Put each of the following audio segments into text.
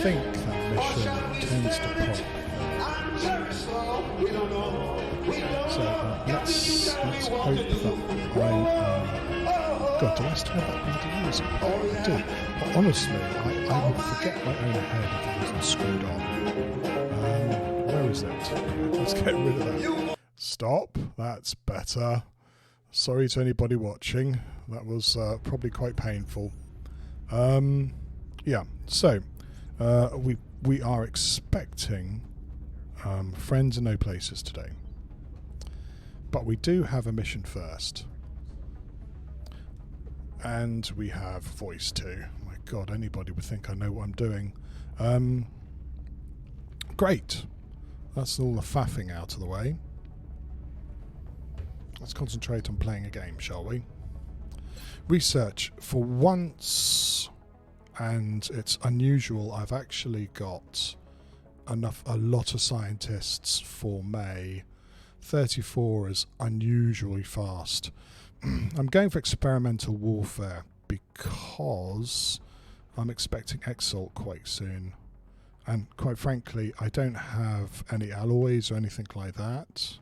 think that mission tends to pop. So let's hope that God, do I still have that bloody music? I do. But honestly, I would forget my own head if it wasn't screwed on. Where is it? Let's get rid of that. Stop. That's better. Sorry to anybody watching. That was probably quite painful. Yeah. So we are expecting friends and no places today, but we do have a mission first, and we have voice too. My God, anybody would think I know what I'm doing. Great. That's all the faffing out of the way. Let's concentrate on playing a game, shall we? Research for once, and it's unusual. I've actually got a lot of scientists for May. 34 is unusually fast. I'm going for experimental warfare because I'm expecting Exalt quite soon. And quite frankly, I don't have any alloys or anything like that.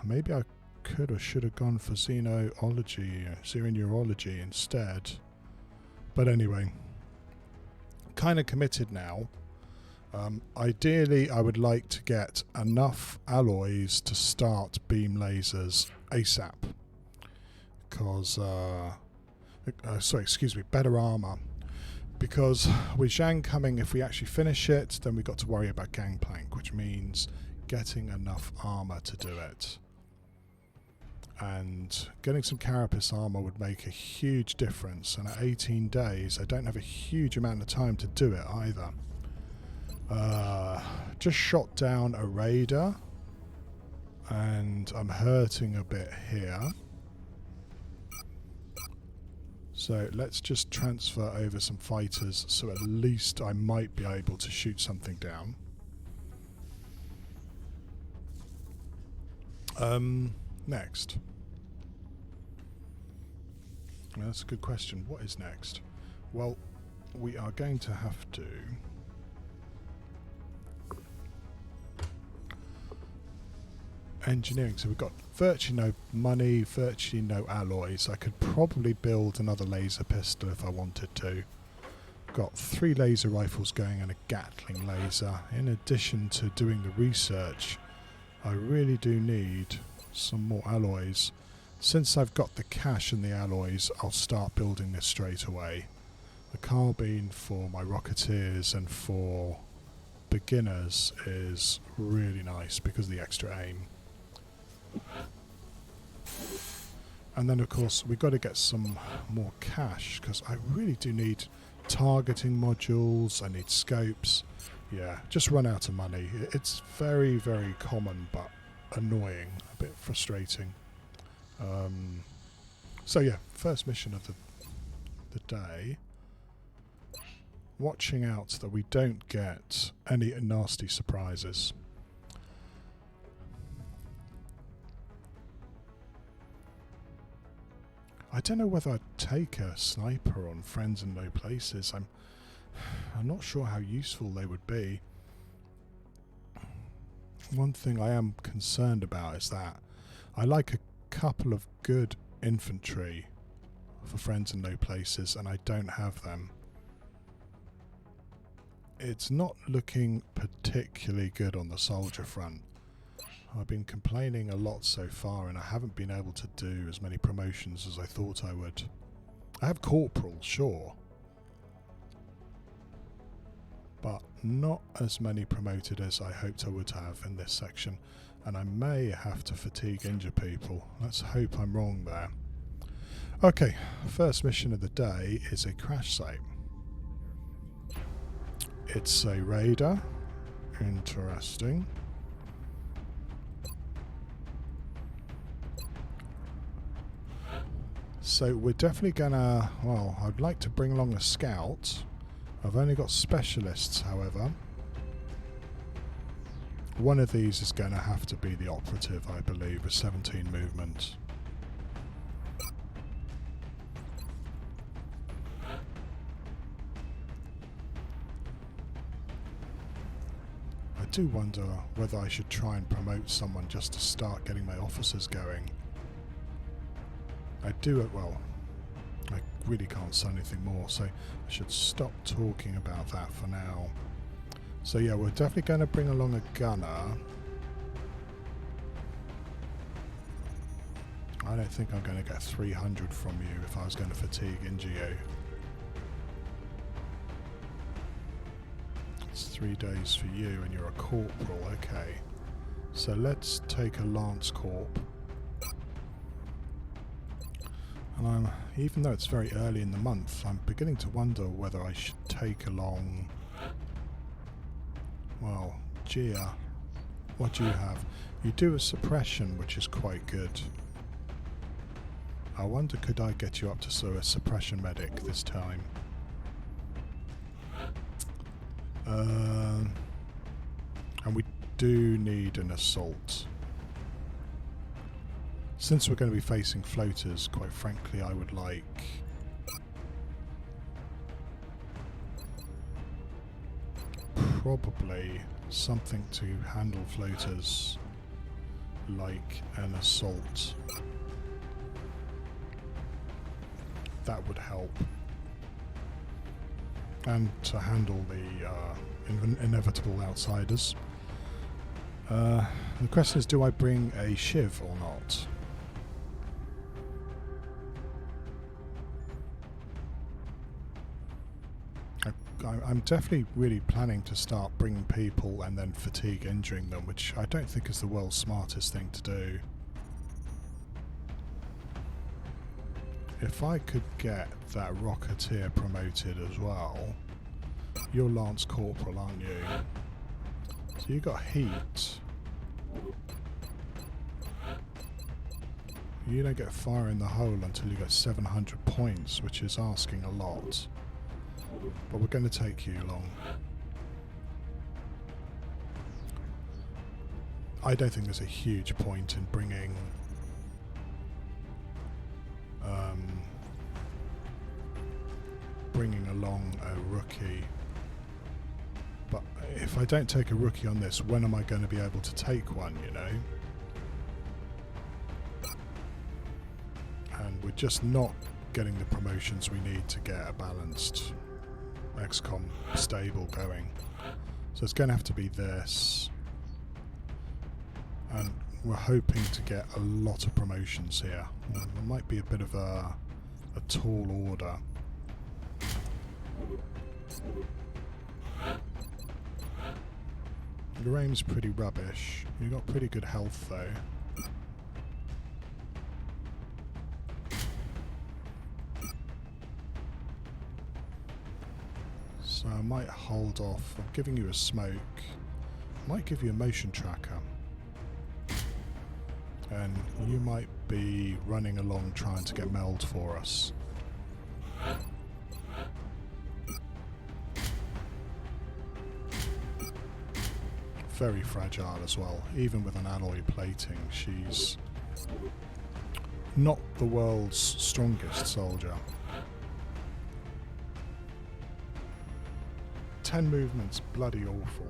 Maybe I could or should have gone for xenoneurology instead. But anyway, kind of committed now. Ideally, I would like to get enough alloys to start beam lasers ASAP. Because, better armor. Because with Zhang coming, if we actually finish it, then we've got to worry about Gangplank, which means getting enough armor to do it. And getting some Carapace armor would make a huge difference, and at 18 days I don't have a huge amount of time to do it either. Just shot down a raider, and I'm hurting a bit here. So let's just transfer over some fighters, so at least I might be able to shoot something down. Next. Well, that's a good question. What is next? Well, we are going to have to engineering. So we've got virtually no money, virtually no alloys. I could probably build another laser pistol if I wanted to. Got 3 laser rifles going and a Gatling laser. In addition to doing the research, I really do need some more alloys. Since I've got the cash and the alloys, I'll start building this straight away. The carbine for my Rocketeers and for beginners is really nice because of the extra aim. And then of course we've got to get some more cash because I really do need targeting modules, I need scopes. Yeah, just run out of money. It's very, very common but annoying, a bit frustrating. So yeah, first mission of the day. Watching out that we don't get any nasty surprises. I don't know whether I'd take a sniper on Friends in Low Places. I'm not sure how useful they would be. One thing I am concerned about is that I like a couple of good infantry for Friends in Low Places and I don't have them. It's not looking particularly good on the soldier front. I've been complaining a lot so far and I haven't been able to do as many promotions as I thought I would. I have corporal, sure, but not as many promoted as I hoped I would have in this section, and I may have to fatigue injure people. Let's hope I'm wrong there. Okay, first mission of the day is a crash site. It's a raider. Interesting. So we're definitely gonna, well, I'd like to bring along a scout. I've only got specialists, however. One of these is going to have to be the operative, I believe, with 17 movement. do wonder whether I should try and promote someone just to start getting my officers going. I do it well. I really can't say anything more, so I should stop talking about that for now. So yeah, we're definitely going to bring along a gunner. I don't think I'm going to get 300 from you if I was going to fatigue injure you. It's 3 days for you and you're a corporal, okay. So let's take a lance corp. And even though it's very early in the month, I'm beginning to wonder whether I should take along, well, Gia. What do you have? You do a suppression, which is quite good. I wonder, could I get you up to a suppression medic this time? And we do need an assault. Since we're going to be facing floaters, quite frankly, I would like probably something to handle floaters like an assault. That would help. And to handle the inevitable outsiders. The question is, do I bring a shiv or not? I'm definitely really planning to start bringing people and then fatigue injuring them, which I don't think is the world's smartest thing to do. If I could get that Rocketeer promoted as well. You're Lance Corporal, aren't you? So you got heat. You don't get fire in the hole until you get 700 points, which is asking a lot. But we're going to take you along. I don't think there's a huge point in bringing along a rookie. But if I don't take a rookie on this, when am I going to be able to take one, you know? And we're just not getting the promotions we need to get a balanced XCOM stable going. So it's going to have to be this. And we're hoping to get a lot of promotions here. There might be a bit of a tall order. Your aim's pretty rubbish. You've got pretty good health though. So I might hold off. I'm giving you a smoke. Might give you a motion tracker. And you might be running along trying to get meld for us. Very fragile as well. Even with an alloy plating, she's not the world's strongest soldier. 10 movements, bloody awful.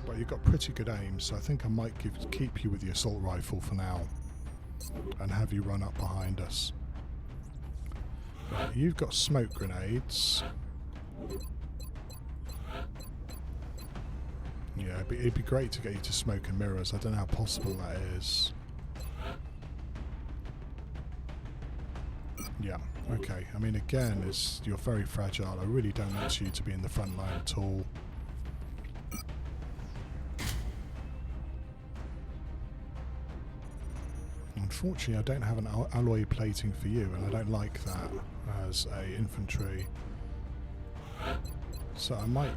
But you've got pretty good aim, so I think I might keep you with the assault rifle for now and have you run up behind us. Right, you've got smoke grenades. Yeah, it'd be great to get you to smoke and mirrors. I don't know how possible that is. Yeah, okay. I mean, again, you're very fragile. I really don't want you to be in the front line at all. Unfortunately, I don't have an alloy plating for you, and I don't like that as a infantry. So I might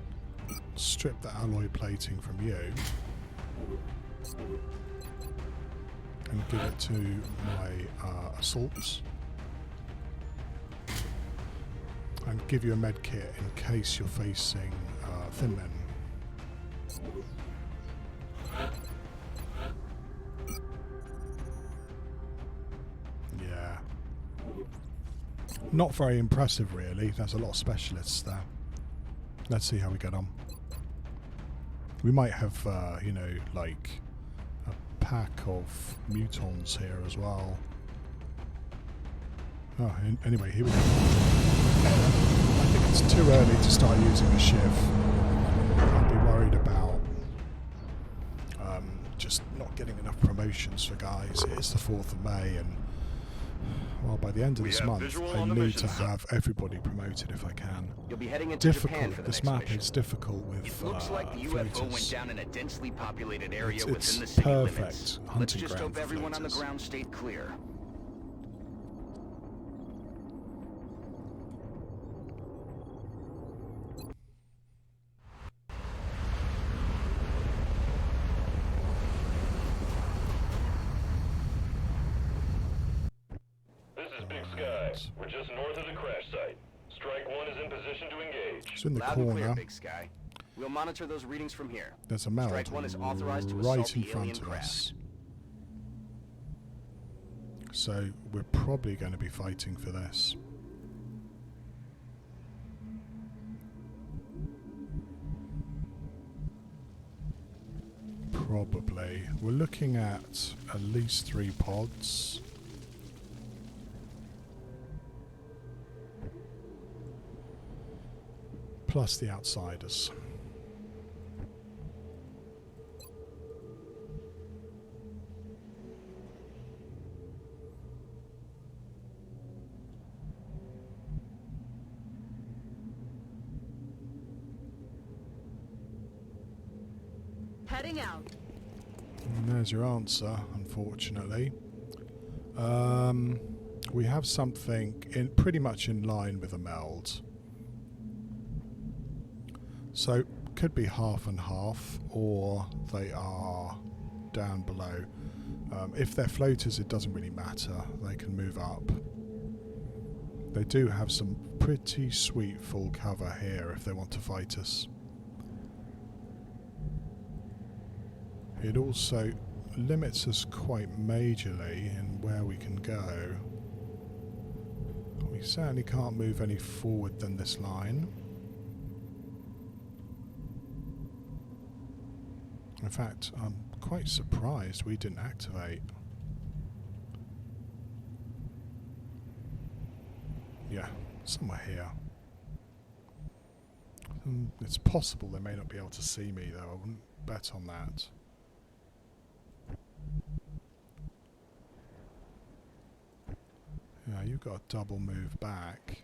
strip the alloy plating from you and give it to my assaults, and give you a med kit in case you're facing thin men. Yeah. Not very impressive really, there's a lot of specialists there. Let's see how we get on. We might have, you know, like a pack of mutons here as well. Oh, anyway, here we go. I think it's too early to start using a shiv. I'll be worried about just not getting enough promotions for guys. It is the 4th of May, and well, by the end of this month, I need to have everybody promoted if I can. You'll be heading into Japan for the this next map mission. is difficult with It looks like the UFO floaters. went down in a densely populated area It's within the city perfect limits. hunting Let's just ground hope for everyone on the floaters. ground stayed clear. This is Big Sky. We're just north of the crash site. Strike 1 is in position to engage. So in the Loud and clear, corner, Big Sky. We'll monitor those readings from here. there's a meld Strike 1 is authorized to assault right in the front alien of craft. us. So we're probably going to be fighting for this. Probably. We're looking at least 3 pods. Plus the outsiders. Heading out. And there's your answer, unfortunately. We have something in pretty much in line with a meld. So could be half and half, or they are down below. If they're floaters, it doesn't really matter. They can move up. They do have some pretty sweet full cover here if they want to fight us. It also limits us quite majorly in where we can go. We certainly can't move any forward than this line. In fact, I'm quite surprised we didn't activate. Yeah, somewhere here. It's possible they may not be able to see me though, I wouldn't bet on that. Yeah, you've got a double move back.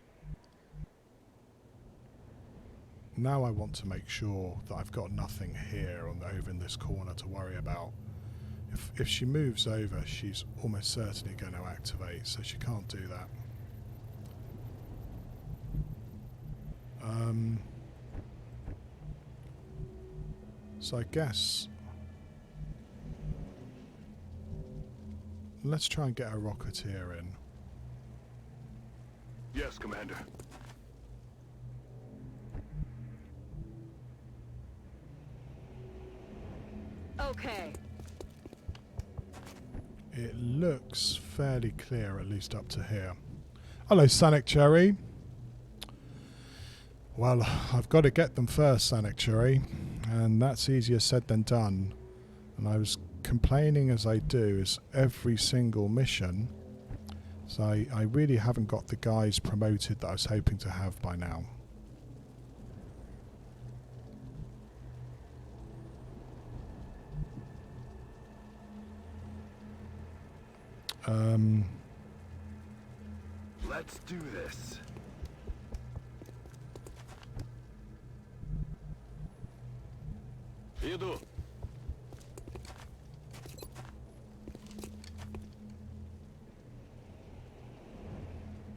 Now I want to make sure that I've got nothing here over in this corner to worry about. If she moves over, she's almost certainly going to activate, so she can't do that. So I guess let's try and get a rocketeer in. Yes, Commander. Okay. It looks fairly clear, at least up to here. Hello, Sonic Cherry. Well, I've got to get them first, Sonic Cherry, and that's easier said than done. And I was complaining as I do is every single mission, so I really haven't got the guys promoted that I was hoping to have by now. Let's do this. Иду.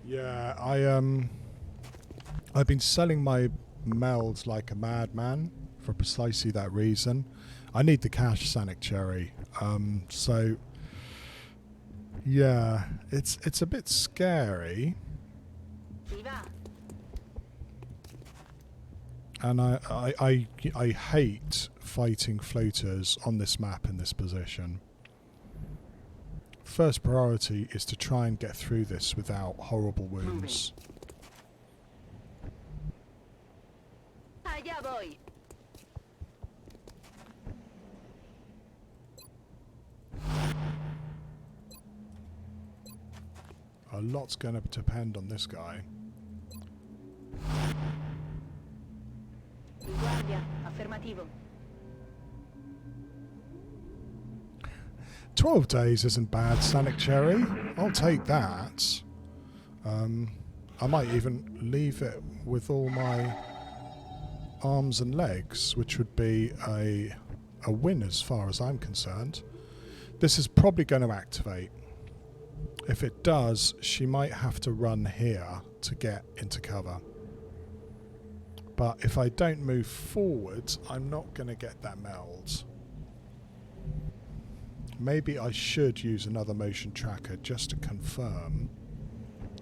Yeah, I've been selling my melds like a madman for precisely that reason. I need the cash, Sonic Cherry. So yeah, it's a bit scary, Viva. and I hate fighting floaters on this map in this position. First priority is to try and get through this without horrible wounds. Allá voy. a lot's going to depend on this guy. Guardia, affermativo. 12 days isn't bad, Sanic Cherry. I'll take that. I might even leave it with all my arms and legs, which would be a win as far as I'm concerned. This is probably going to activate. If it does, she might have to run here to get into cover. But if I don't move forward, I'm not going to get that meld. Maybe I should use another motion tracker just to confirm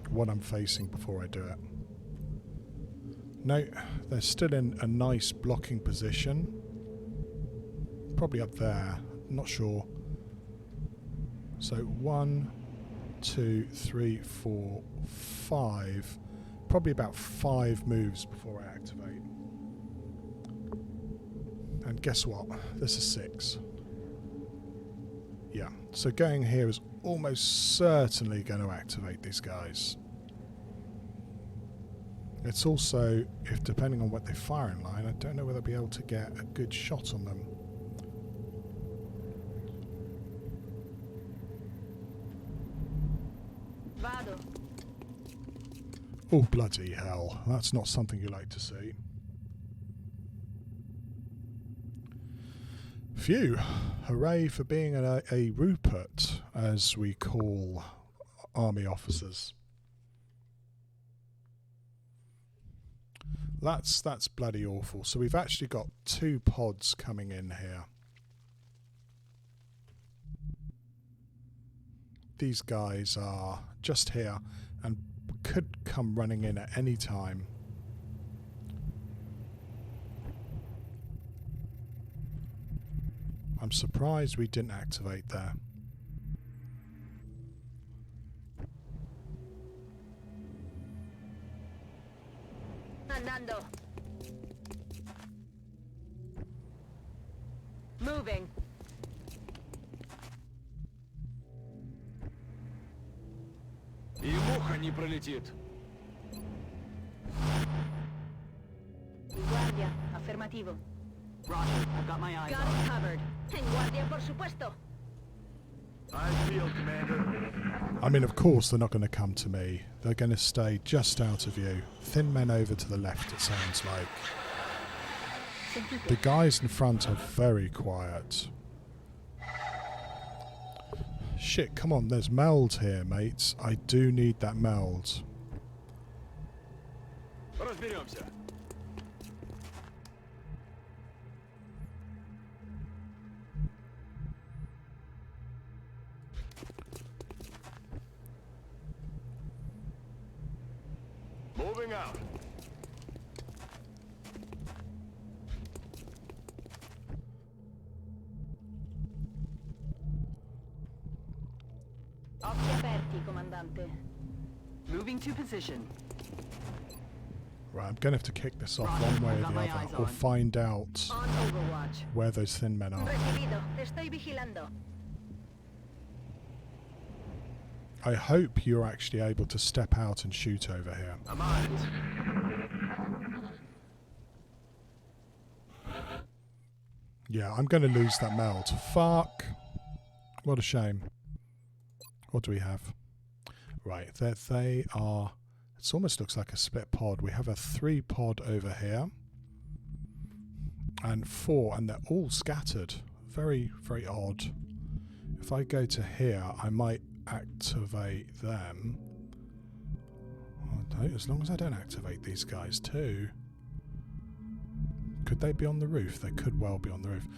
what I'm facing before I do it. No, they're still in a nice blocking position. Probably up there, not sure. So 1, 2, 3, 4, 5. Probably about 5 moves before I activate. And guess what? This is 6. Yeah, so going here is almost certainly going to activate these guys. It's also, if depending on what they fire in line, I don't know whether I'll be able to get a good shot on them. Vado. Oh, bloody hell. That's not something you like to see. Phew. Hooray for being a Rupert, as we call army officers. That's bloody awful. So we've actually got 2 pods coming in here. These guys are just here and could come running in at any time. I'm surprised we didn't activate there. Andando. Moving. И муха не пролетит. Guardia, affermativo. Roger, I've got my eyes Got on it it. covered. En guardia, por supuesto. I feel, Commander. I mean, of course they're not going to come to me. They're going to stay just out of view. Thin men over to the left, it sounds like. The guys in front are very quiet. Shit, come on, there's meld here, mates. I do need that meld. Разберемся. Moving out. Occhi aperti, comandante. Moving to position. Right, I'm going to have to kick this off Roger, one way or got the my other, eyes or on. find out On overwatch. where those thin men are. Recibido. Te estoy vigilando. I hope you're actually able to step out and shoot over here. I'm on it. Yeah, I'm going to lose that meld. Fuck. What a shame. What do we have? Right, they are... It almost looks like a split pod. We have a 3 pod over here. And 4, and they're all scattered. Very, very odd. If I go to here, I might activate them. As long as I don't activate these guys too. Could they be on the roof? They could well be on the roof.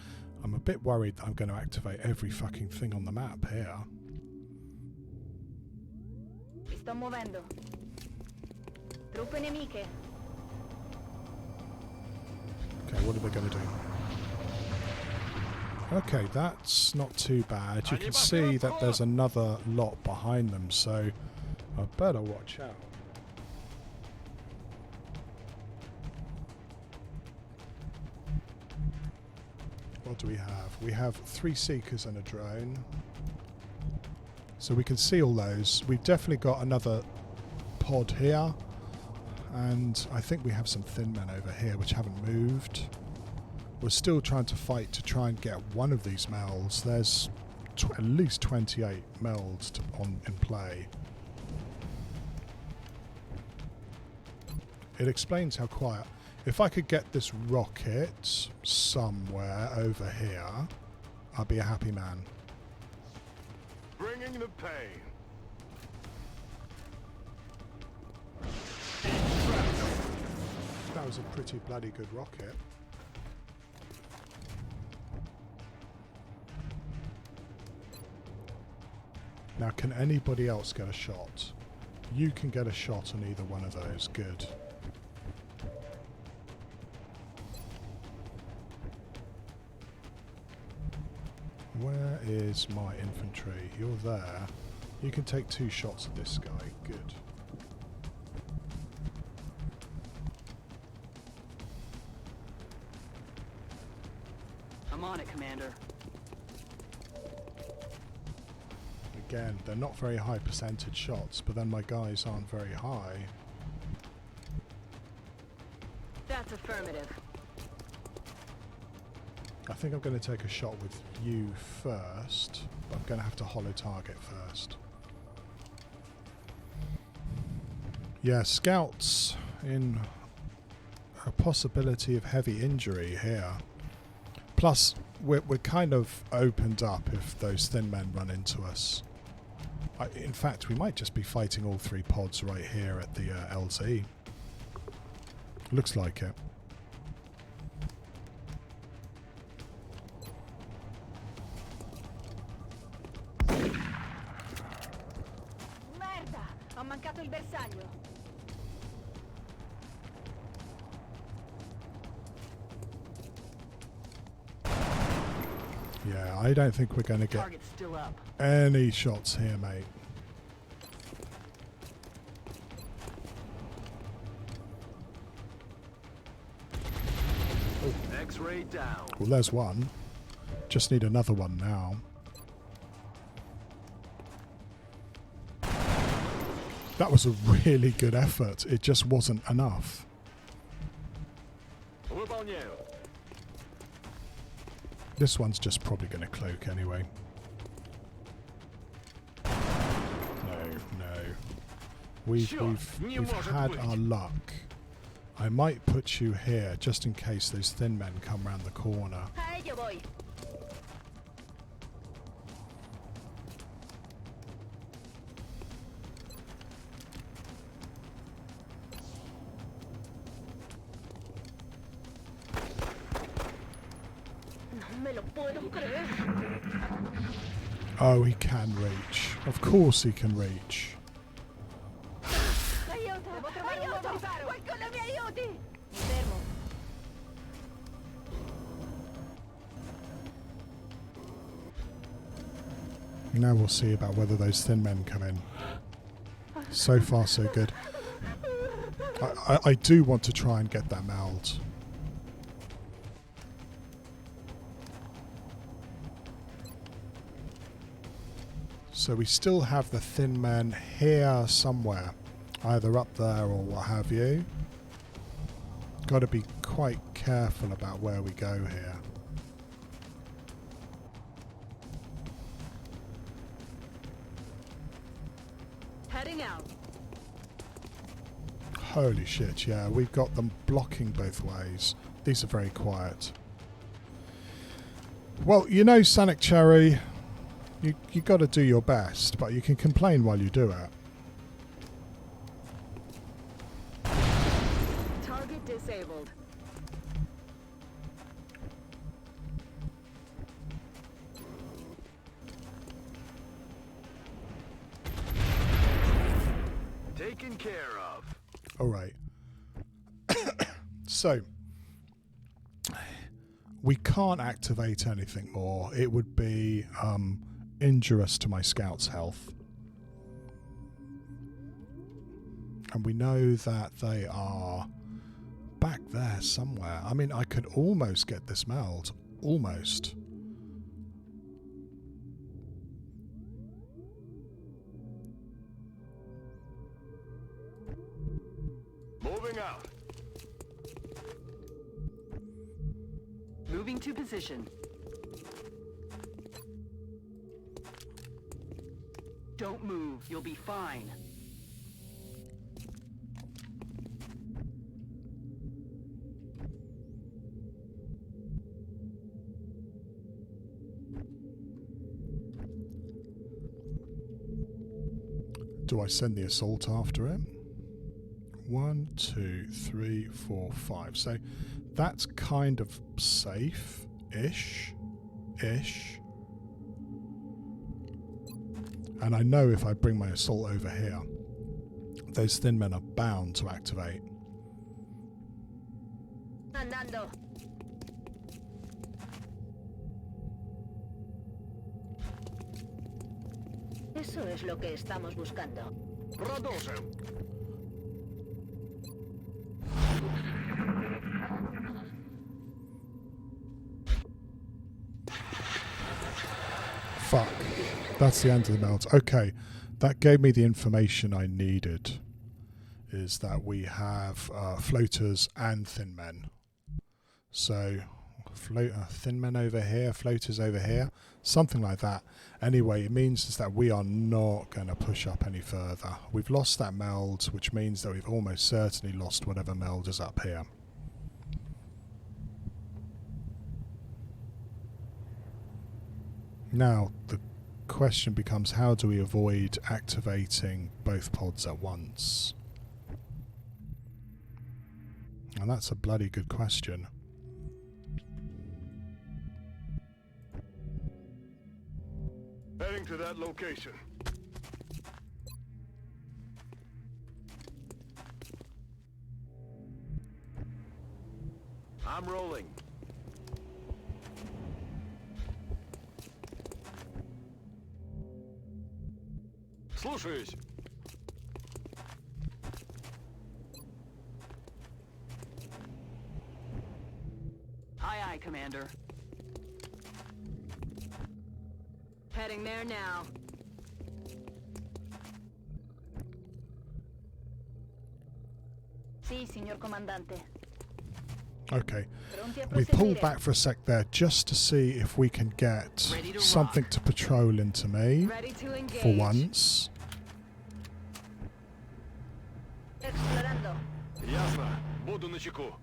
I'm a bit worried that I'm going to activate every fucking thing on the map here. Mi sto muovendo. Truppe nemiche. Okay, what are they going to do? Okay, that's not too bad. You can see that there's another lot behind them, so I better watch out. What do we have? We have 3 Seekers and a drone. So we can see all those. We've definitely got another pod here. And I think we have some thin men over here which haven't moved. We're still trying to fight to try and get one of these melds. There's at least 28 melds in play. It explains how quiet. If I could get this rocket somewhere over here, I'd be a happy man. Bringing the pain. That was a pretty bloody good rocket. Now, can anybody else get a shot? You can get a shot on either one of those. Good. Where is my infantry? You're there. You can take 2 shots at this guy. Good. I'm on it, Commander. Again, they're not very high percentage shots, but then my guys aren't very high. That's affirmative. I think I'm going to take a shot with you first, but I'm going to have to hollow target first. Yeah, scouts in a possibility of heavy injury here. Plus, we're kind of opened up if those thin men run into us. In fact, we might just be fighting all 3 pods right here at the LZ. Looks like it. Merda! Ho mancato il bersaglio. Yeah, I don't think we're going to get Target's still up. any shots here, mate. X-ray down. Well, there's one. Just need another one now. That was a really good effort. It just wasn't enough. Выполняю. This one's just probably going to cloak anyway. No. We've had our luck. I might put you here just in case those thin men come round the corner. A ello voy. No me lo puedo creer. Oh, he can reach. Of course he can reach. Aiuto! Devo trovare un nuovo riparo! Qualcuno mi aiuti! Mi fermo. Now we'll see about whether those thin men come in. So far, so good. I do want to try and get that meld. So we still have the thin men here somewhere. Either up there or what have you. Got to be quite careful about where we go here. Heading out. Holy shit, yeah, we've got them blocking both ways. These are very quiet. Well, you know, Sonic Cherry, you got to do your best, but you can complain while you do it. Target disabled. Taken care of. All right. So, we can't activate anything more. It would be injurious to my scouts' health. And we know that they are back there somewhere. I mean, I could almost get this meld. Almost. Moving to position. Don't move. You'll be fine. Do I send the assault after it? 1, 2, 3, 4, 5. So that's kind of safe-ish. And I know if I bring my assault over here, those thin men are bound to activate. Andando. Eso es lo que estamos buscando. Продолжим. Fuck. That's the end of the melt. Okay, that gave me the information I needed. Is that we have floaters and thin men. So, thin men over here, floaters over here, something like that. Anyway, it means is that we are not going to push up any further. We've lost that meld, which means that we've almost certainly lost whatever meld is up here. Now, the question becomes, how do we avoid activating both pods at once? And that's a bloody good question. Heading to that location. I'm rolling. Слушаюсь. Aye, Commander. Heading there now. Sí, señor comandante. Okay, Pronti a we pulled proseguire. back for a sec there just to see if we can get Ready to something rock. to patrol into me Ready to engage. for once. Explorando. Ясно. Буду начеку.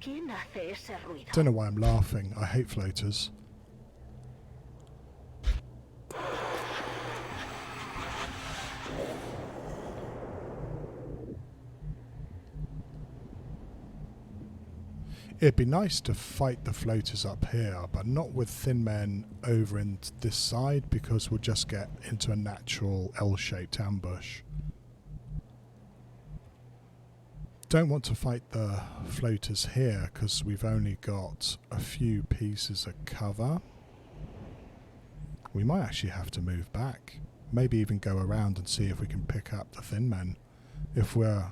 ¿Quién hace ese ruido? Don't know why I'm laughing. I hate floaters. It'd be nice to fight the floaters up here, but not with thin men over in this side, because we'll just get into a natural L-shaped ambush. Don't want to fight the floaters here because we've only got a few pieces of cover. We might actually have to move back. Maybe even go around and see if we can pick up the thin men. If we're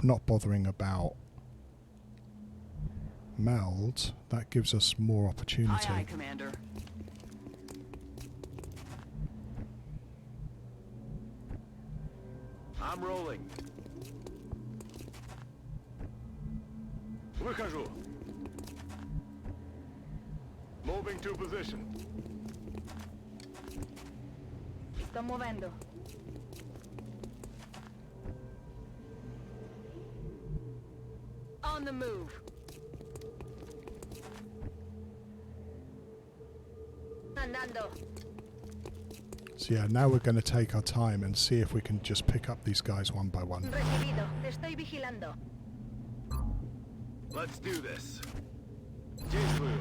not bothering about meld, that gives us more opportunity. Aye, Commander. I'm rolling. Выхожу. Moving to position. Sto muovendo. On the move. Andando. So yeah, now we're going to take our time and see if we can just pick up these guys one by one. Recibido. Te estoy vigilando. Let's do this. Действую.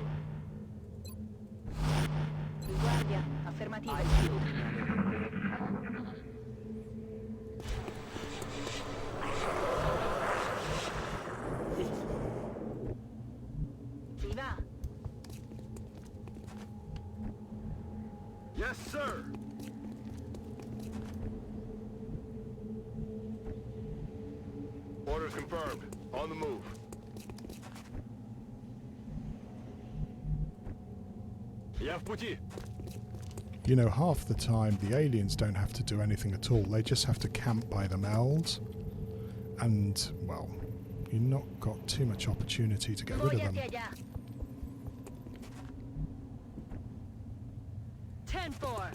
Di guardia. Affermativo. Aye, field, Commander. Si va. Yes, sir. Orders confirmed. On the move. Я в пути. You know, half the time the aliens don't have to do anything at all. They just have to camp by the meld. And, well, you've not got too much opportunity to get rid Voy of them. hacia allá. 10-4.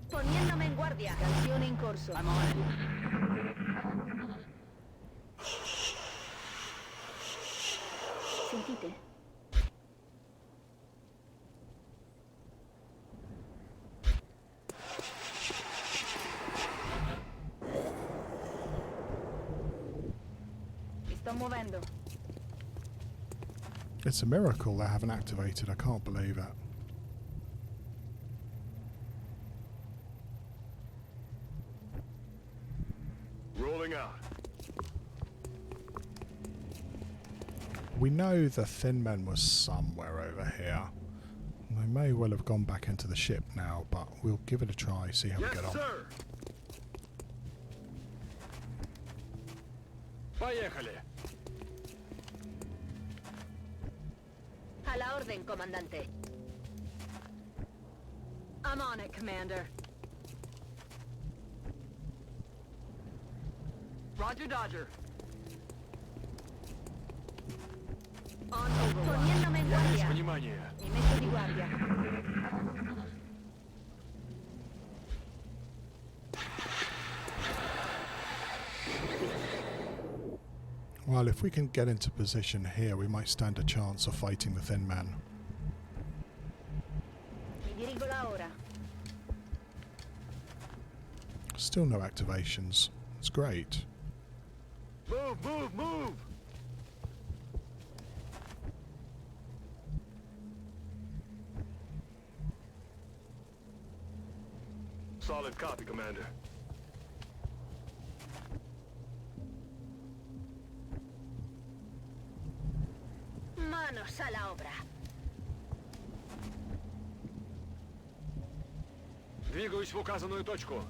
Poniéndome en guardia. Canción en corso. I'm on it. Sentite. Mi sto muovendo. It's a miracle they haven't activated. I can't believe it. Rolling out. We know the Thin Men was somewhere over here. They may well have gone back into the ship now, but we'll give it a try, see how we Yes, get on. sir. Поехали. A la orden, comandante. I'm on it, Commander. Roger, Dodger. On overwatch. Poniéndome en guardia. Внимание. Mi metto di guardia. Well, if we can get into position here, we might stand a chance of fighting the Thin Man. Mi dirigo la ora. Still no activations. It's great. Move, move, move. Solid copy, Commander. Manos a la obra. Двигаюсь в указанную точку.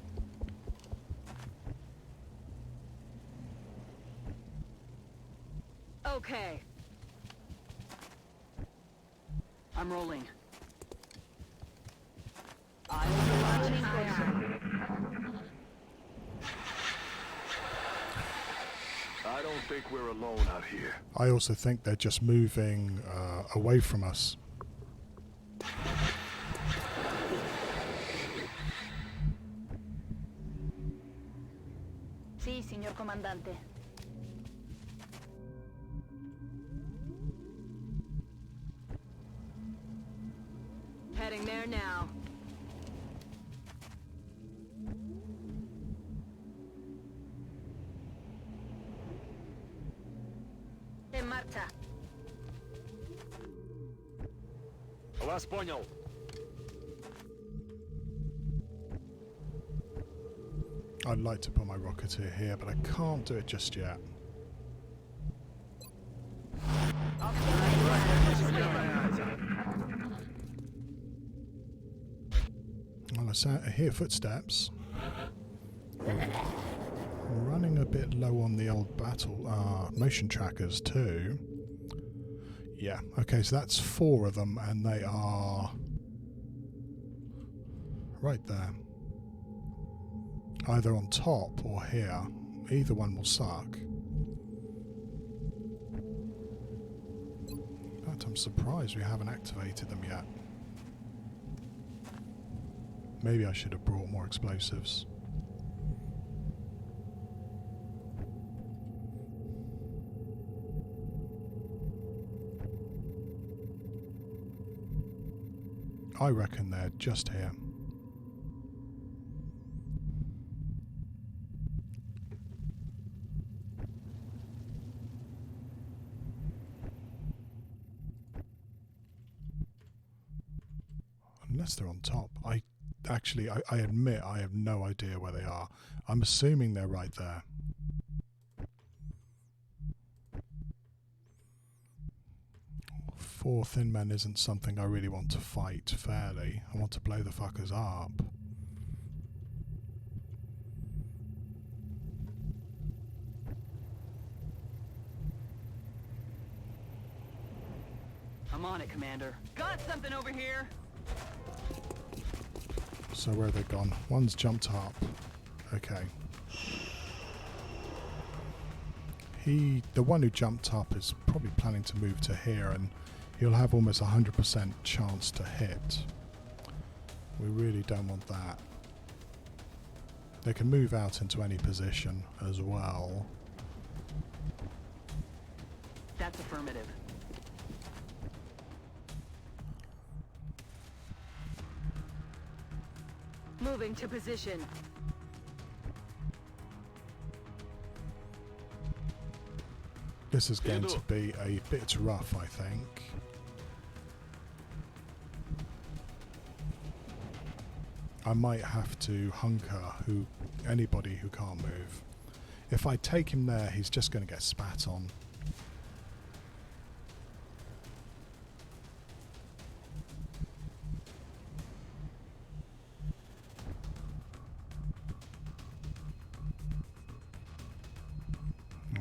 Okay. I'm rolling. I Canción en corso. I don't think we're alone out here. I also think they're just moving away from us. Sí, señor comandante. heading there now. En marcha. Вас понял. I'd like to put my rocketeer here, but I can't do it just yet. Well, I hear footsteps. I'm running a bit low on the old motion trackers too. Yeah, okay, so that's 4 of them, and they are right there. Either on top or here. Either one will suck. But I'm surprised we haven't activated them yet. Maybe I should have brought more explosives. I reckon they're just here. Unless they're on top. I admit I have no idea where they are. I'm assuming they're right there. Four thin men isn't something I really want to fight fairly. I want to blow the fuckers up. I'm on it, Commander. Got something over here. So where have they gone? One's jumped up. Okay. The one who jumped up is probably planning to move to here, and he'll have almost 100% chance to hit. We really don't want that. They can move out into any position as well. That's affirmative. Moving to position. This is going to be a bit rough, I think. I might have to hunker anybody who can't move. If I take him there, he's just going to get spat on.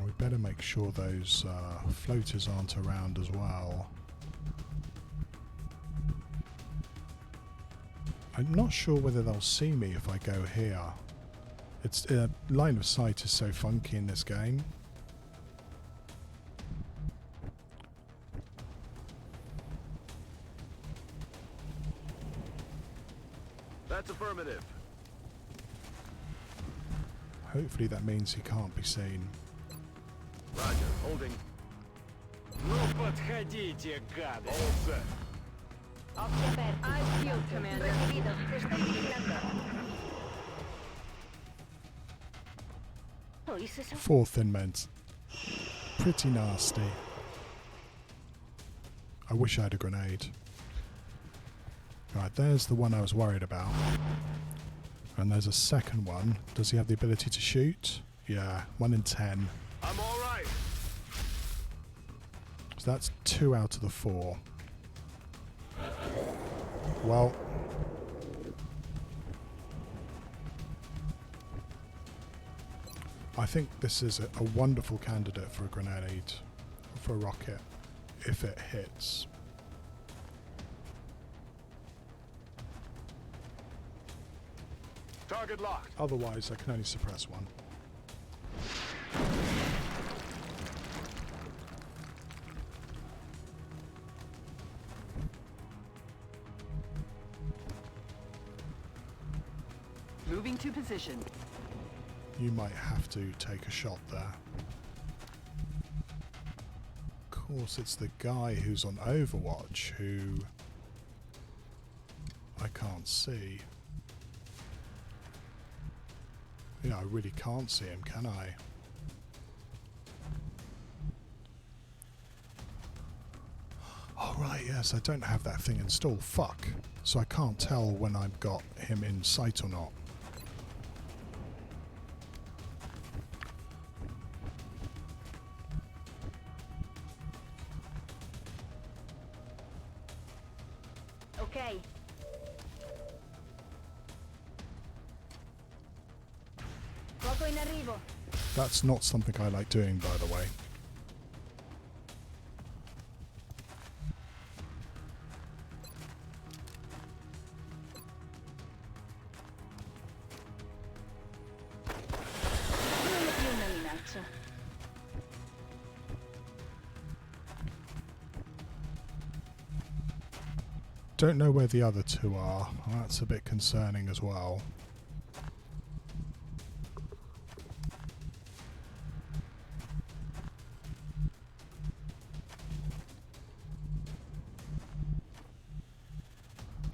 We better make sure those floaters aren't around as well. I'm not sure whether they'll see me if I go here. It's line of sight is so funky in this game. That's affirmative. Hopefully that means he can't be seen. Roger, holding. Ну подходите, гады. All set. Occhio aperti. Eyes peeled, Commander. Recibido. Te estoy vigilando. ¿Oíste eso? 4 thin meds. Pretty nasty. I wish I had a grenade. Right, there's the one I was worried about. And there's a second one. Does he have the ability to shoot? Yeah, 1 in 10. I'm all right. So that's 2 out of the 4. Well, I think this is a wonderful candidate for a grenade, for a rocket, if it hits. Target locked. Otherwise, I can only suppress one. Moving to position. You might have to take a shot there. Of course, it's the guy who's on Overwatch who I can't see. Yeah, I really can't see him, can I? Oh right, yes, I don't have that thing installed. Fuck. So I can't tell when I've got him in sight or not. Ok. Fuoco in arrivo. That's not something I like doing, by the way. Non è più una minaccia. Don't know where the other 2 are. That's a bit concerning as well.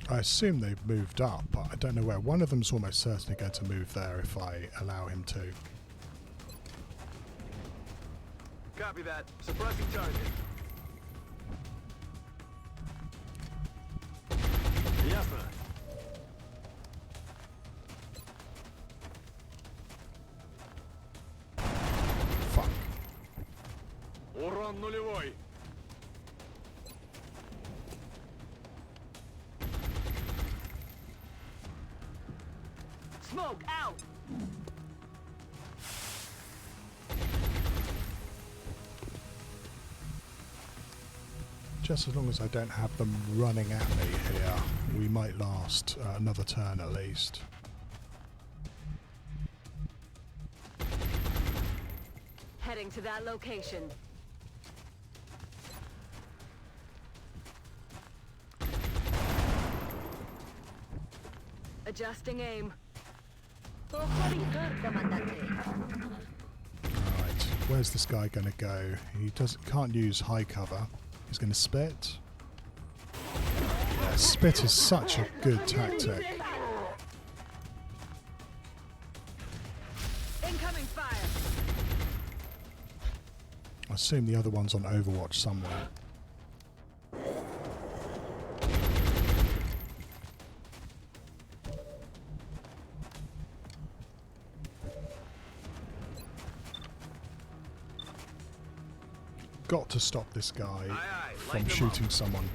I assume they've moved up, but I don't know where. One of them's almost certainly going to move there if I allow him to. Copy that. Suppressing target. Ясно. Fuck. Урон нулевой. Smoke out. just as long as I don't have them running at me here, we might last another turn at least. Heading to that location. Adjusting aim. Comandante. Right, where's this guy going to go? He can't use high cover. He's going to spit. Yeah, spit is such a good tactic. Incoming fire. I assume the other one's on Overwatch somewhere. Got to stop this guy Aye, aye. from Lighten 'em shooting someone.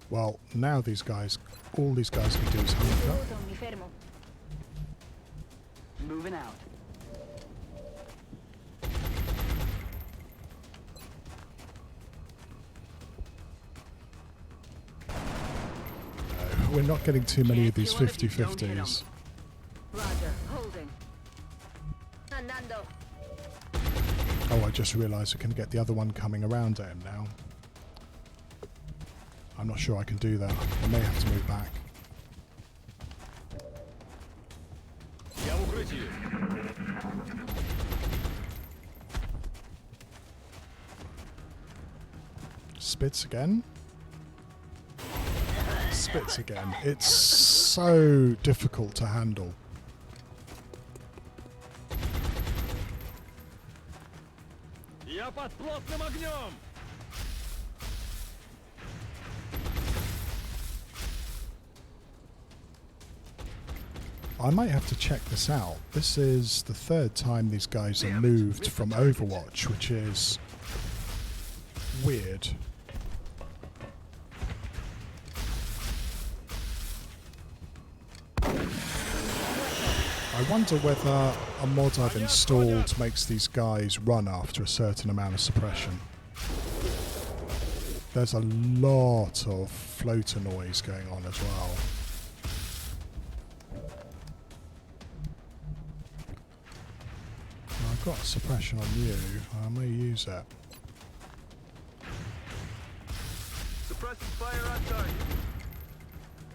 Well, now these guys, all these guys can do is hunker. Saludo, mi fermo. Moving out. We're not getting too many Can't of these kill 'em if you don't hit 'em. 50-50s. Roger. Holding. Andando. Oh, I just realised we can get the other one coming around at him now. I'm not sure I can do that. I may have to move back. Я в укрытии. Spits again. Spits again. It's so difficult to handle. Я под плотным огнем. I might have to check this out. This is the third time these guys are moved from Overwatch, which is weird. I wonder whether a mod I've installed makes these guys run after a certain amount of suppression. There's a lot of floater noise going on as well. I've got suppression on you. I may use it. Suppressing fire on target.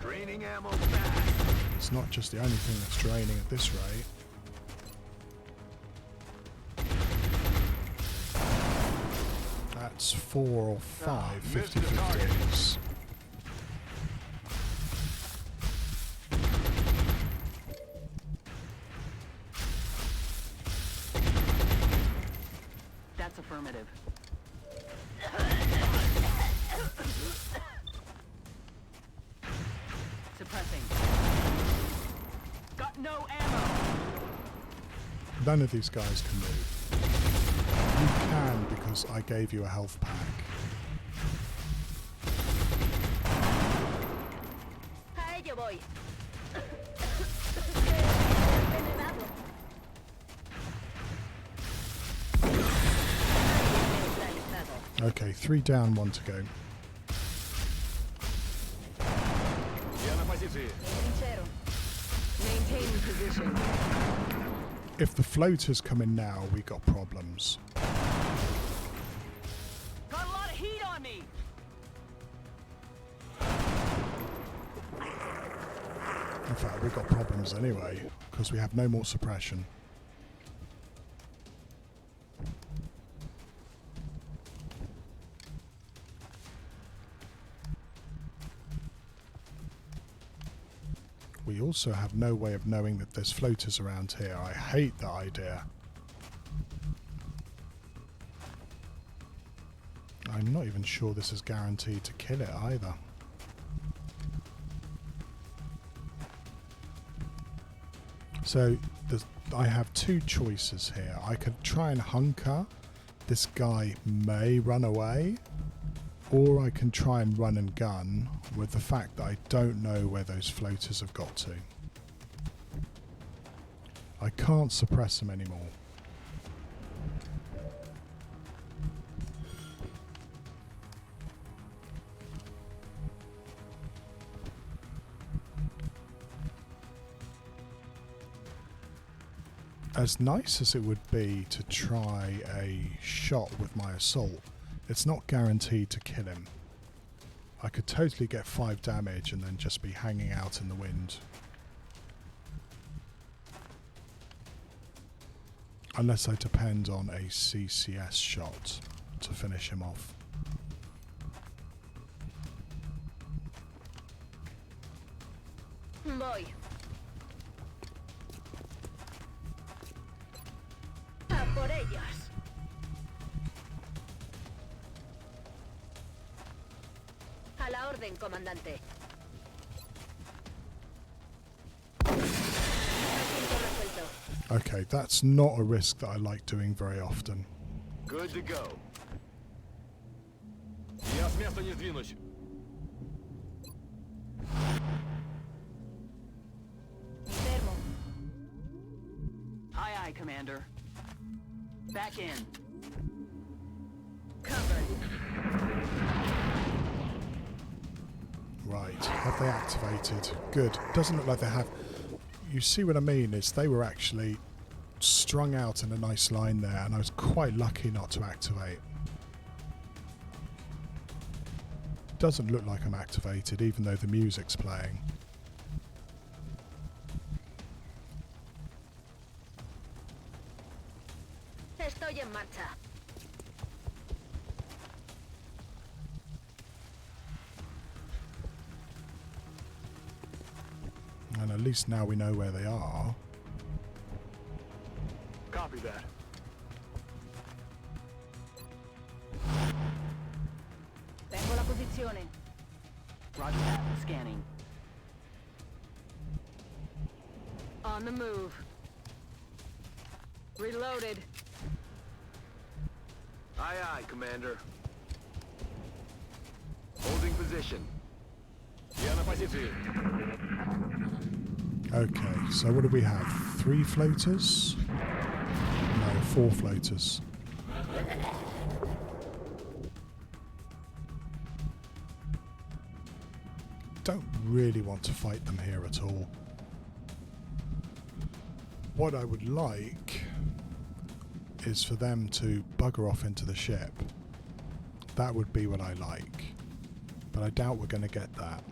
Draining ammo fast. It's not just the only thing that's draining at this rate. That's 4 or 5 50-50s. That's affirmative. Suppressing. Got no ammo. None of these guys can move. You can because I gave you a health pack. A ello voy. Envenenado. Neutralizado. Okay, 3 down, 1 to go. Я на позиции. Trinchero. Maintaining position. If the floaters come in now, we got problems. Got a lot of heat on me. In fact, we got problems anyway, because we have no more suppression. We also have no way of knowing that there's floaters around here. I hate that idea. I'm not even sure this is guaranteed to kill it either. So I have 2 choices here. I could try and hunker. This guy may run away. or I can try and run and gun with the fact that I don't know where those floaters have got to. I can't suppress them anymore. As nice as it would be to try a shot with my assault, it's not guaranteed to kill him. I could totally get 5 damage and then just be hanging out in the wind. Unless I depend on a CCS shot to finish him off. Voy. A por ellos. A la orden, comandante. Asunto resuelto. Okay, that's not a risk that I like doing very often. Good to go. Я с места не сдвинусь. Enfermo. Aye, aye, Commander. Back in. Covered. Right, have they activated? Good. Doesn't look like they have. You see what I mean, is they were actually strung out in a nice line there, and I was quite lucky not to activate. Doesn't look like I'm activated, even though the music's playing. Estoy en marcha. And at least now we know where they are. Copy that. Tengo la posizione. Roger that. Scanning. On the move. Reloaded. Aye, aye, Commander. Holding position. Я на позиции. Okay, so what do we have? 3 floaters? No, 4 floaters. Don't really want to fight them here at all. What I would like is for them to bugger off into the ship. That would be what I like. But I doubt we're going to get that.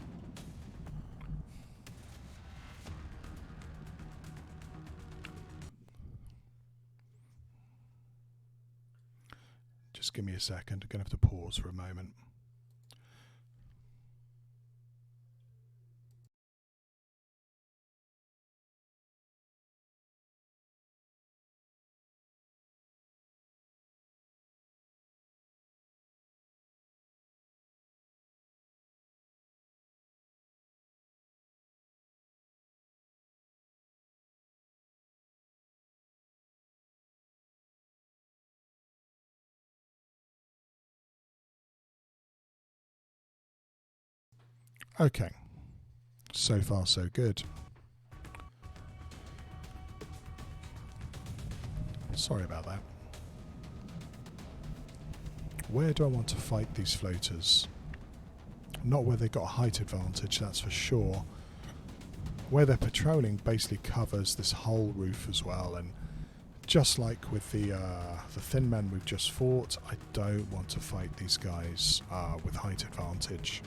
Just give me a second. I'm going to have to pause for a moment. Okay, so far so good. Sorry about that. Where do I want to fight these floaters? Not where they've got a height advantage, that's for sure. Where they're patrolling basically covers this whole roof as well, and just like with the thin men we've just fought, I don't want to fight these guys with height advantage.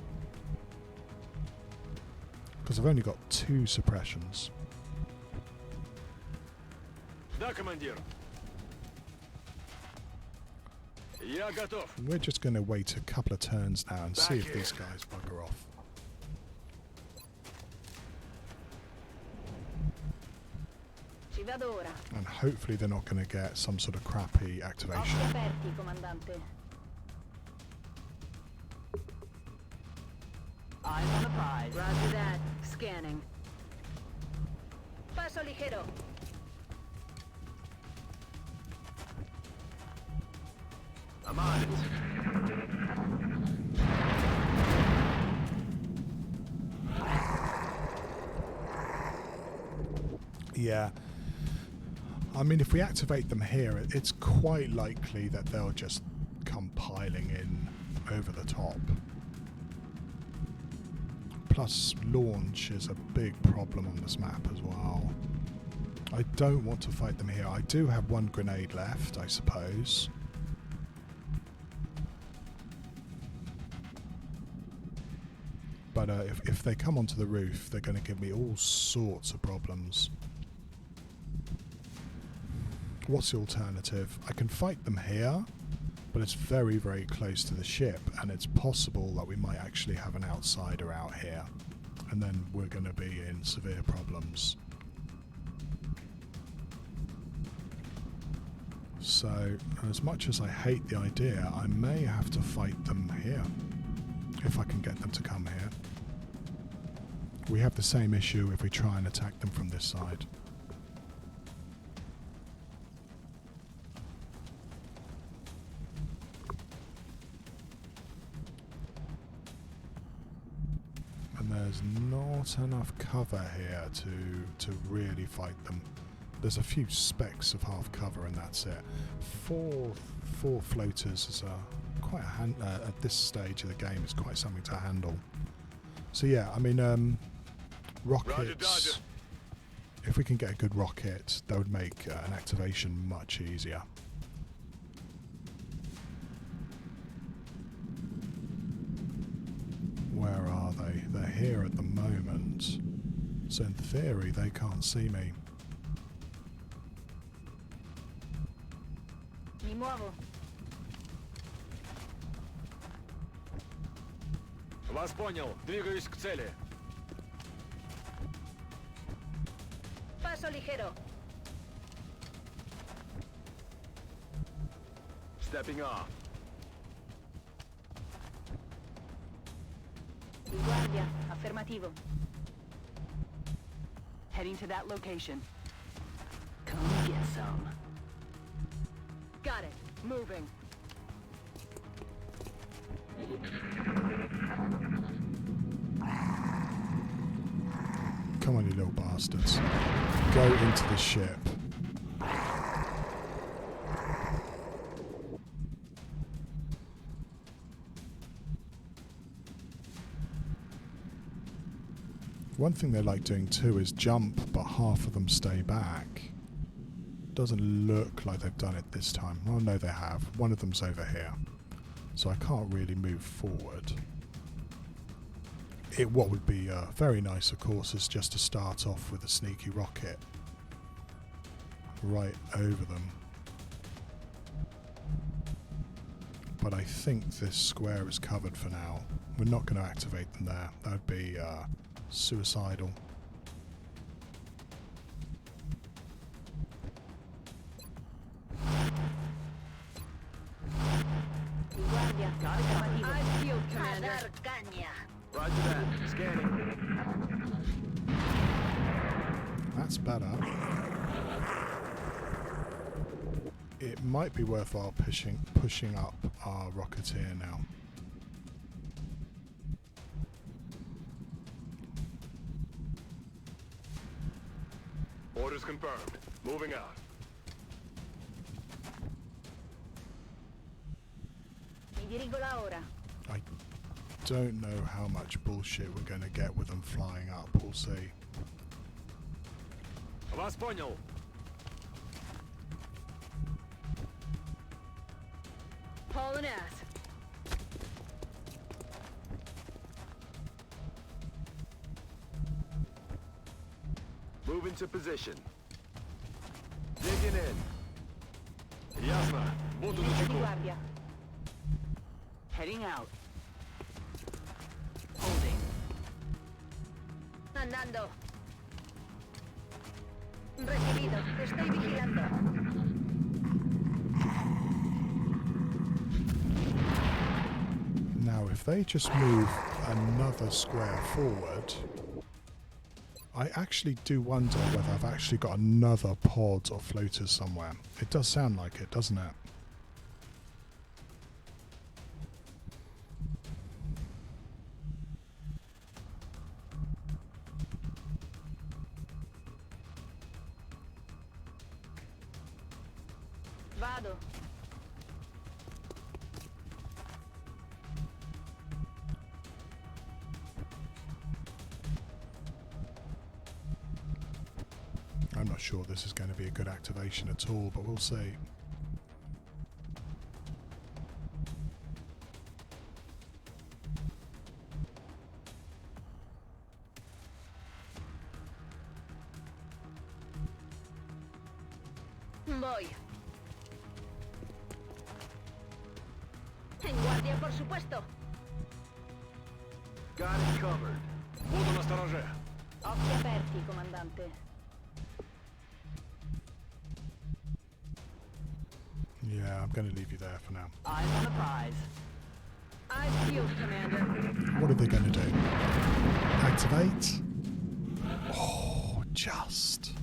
Because I've only got 2 suppressions. Да, командир. Я готов. We're just going to wait a couple of turns now and see Back if these guys bugger off. Ci vado ora. And hopefully they're not going to get some sort of crappy activation. Occhi aperti, comandante. Eyes on the prize. Roger that. Scanning. Paso ligero. I'm on it. Yeah. I mean, if we activate them here, it's quite likely that they'll just come piling in over the top. Plus, launch is a big problem on this map as well. I don't want to fight them here. I do have one grenade left, I suppose. But if they come onto the roof, they're going to give me all sorts of problems. What's the alternative? I can fight them here, but it's very, very close to the ship, and it's possible that we might actually have an outsider out here, and then we're going to be in severe problems. So, as much as I hate the idea, I may have to fight them here, if I can get them to come here. We have the same issue if we try and attack them from this side. And there's not enough cover here to really fight them. There's a few specks of half cover and that's it. Four floaters is quite at this stage of the game is quite something to handle. So yeah, I mean, rockets. If we can get a good rocket, that would make an activation much easier. Where are they? They're here at the moment. So in theory, they can't see me. Mi muovo. Вас понял. Двигаюсь к цели. Paso ligero. Stepping off. Di guardia. Affermativo. Heading to that location. Come get some. Got it. Moving. Come on, you little bastards. Go into the ship. One thing they like doing too is jump, but half of them stay back. Doesn't look like they've done it this time. Oh no, they have. One of them's over here. So I can't really move forward. What would be very nice, of course, is just to start off with a sneaky rocket right over them. But I think this square is covered for now. We're not going to activate them there. That would be suicidal. Di guardia. Affermativo. Eyes peeled, A Commander. dar caña. Roger that. Scanning. That's better. It might be worthwhile pushing up our rocketeer now. Orders confirmed. Moving out. Mi dirigo la ora. I don't know how much bullshit we're going to get with them flying up. We'll see. Вас понял. Hauling ass. Move into position. Digging in. Ясно. Буду на Linea di чеку. guardia. Heading out. Holding. Andando. Recibido. Te estoy vigilando. Now, if they just move another square forward, I actually do wonder whether I've actually got another pod or floaters somewhere. It does sound like it, doesn't it? Vado. I'm not sure this is going to be a good activation at all, but we'll see. Voy. En guardia, por supuesto. Got it covered. Буду настороже. Occhi aperti, comandante. Yeah, I'm going to leave you there for now. Eyes on the prize. Eyes peeled, Commander. What are they going to do? Activate? Oh, just.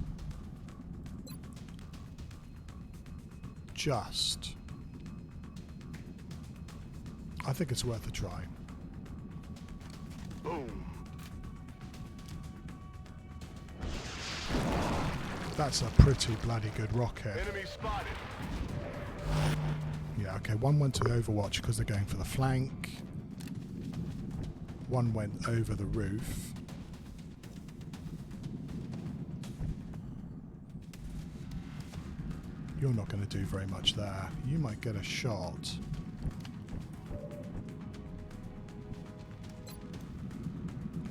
I think it's worth a try. Boom. That's a pretty bloody good rocket. Enemy spotted. Yeah, okay, one went to the Overwatch because they're going for the flank. One went over the roof. You're not going to do very much there. You might get a shot.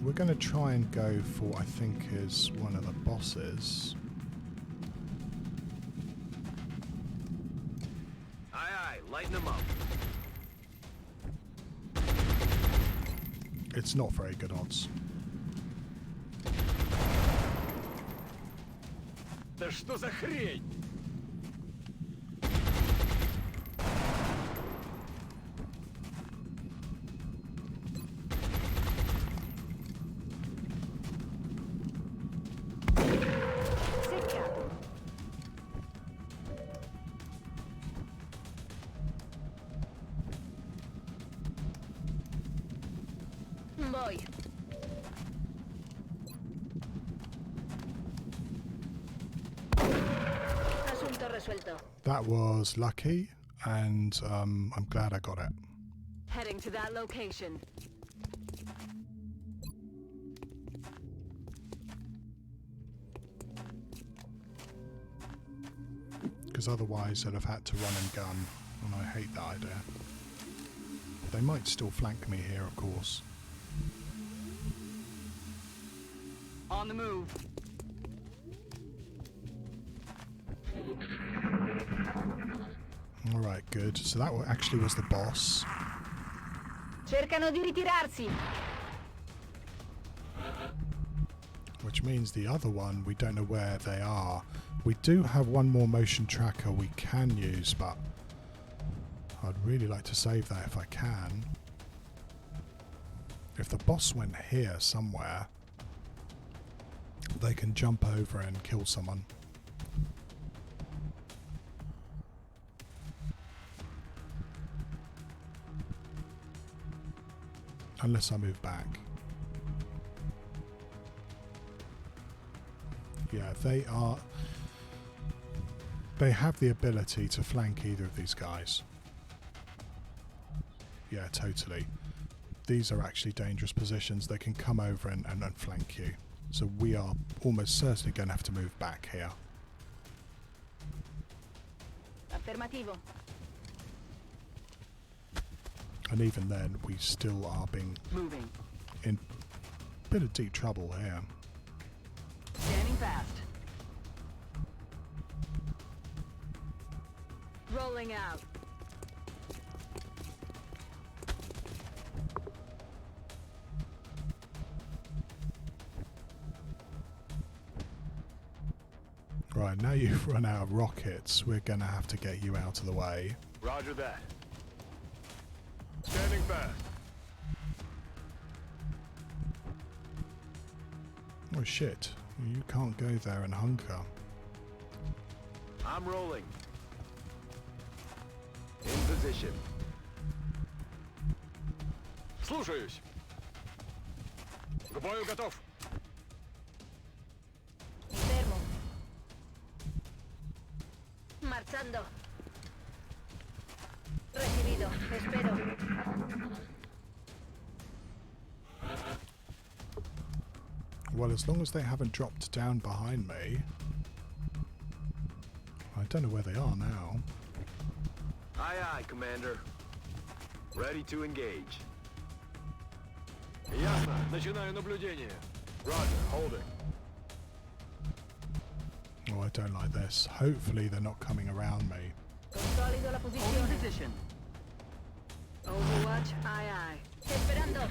We're going to try and go for, I think, is one of the bosses. Aye, aye. Lighten them up. It's not very good odds. Да что за хрень? Seccato. Voy. Asunto resuelto. That was lucky, and I'm glad I got it. Heading to that location. Because otherwise I'd have had to run and gun, and I hate that idea. They might still flank me here, of course. On the move. Alright, good. So that actually was the boss. Cercano di ritirarsi. Which means the other one, we don't know where they are. We do have one more motion tracker we can use, but I'd really like to save that if I can. If the boss went here somewhere, they can jump over and kill someone. Unless I move back. Yeah, they have the ability to flank either of these guys. Yeah, totally. These are actually dangerous positions. They can come over and flank you. So we are almost certainly going to have to move back here. Affermativo. And even then, we still are being Moving. in a bit of deep trouble here. Standing fast. Rolling out. Right, now you've run out of rockets, we're going to have to get you out of the way. Roger that. Standing fast. Oh shit, you can't go there and hunker. I'm rolling. In position. Слушаюсь. К бою готов. Fermo. Marchando. Te espero. Well, as long as they haven't dropped down behind me. I don't know where they are now. Aye, aye, Commander. Ready to engage. Ясно. Начинаю наблюдение. Roger, holding. Oh, I don't like this. Hopefully they're not coming around me. Consolido la Holding posizione. position. Overwatch, aye, aye. Esperando.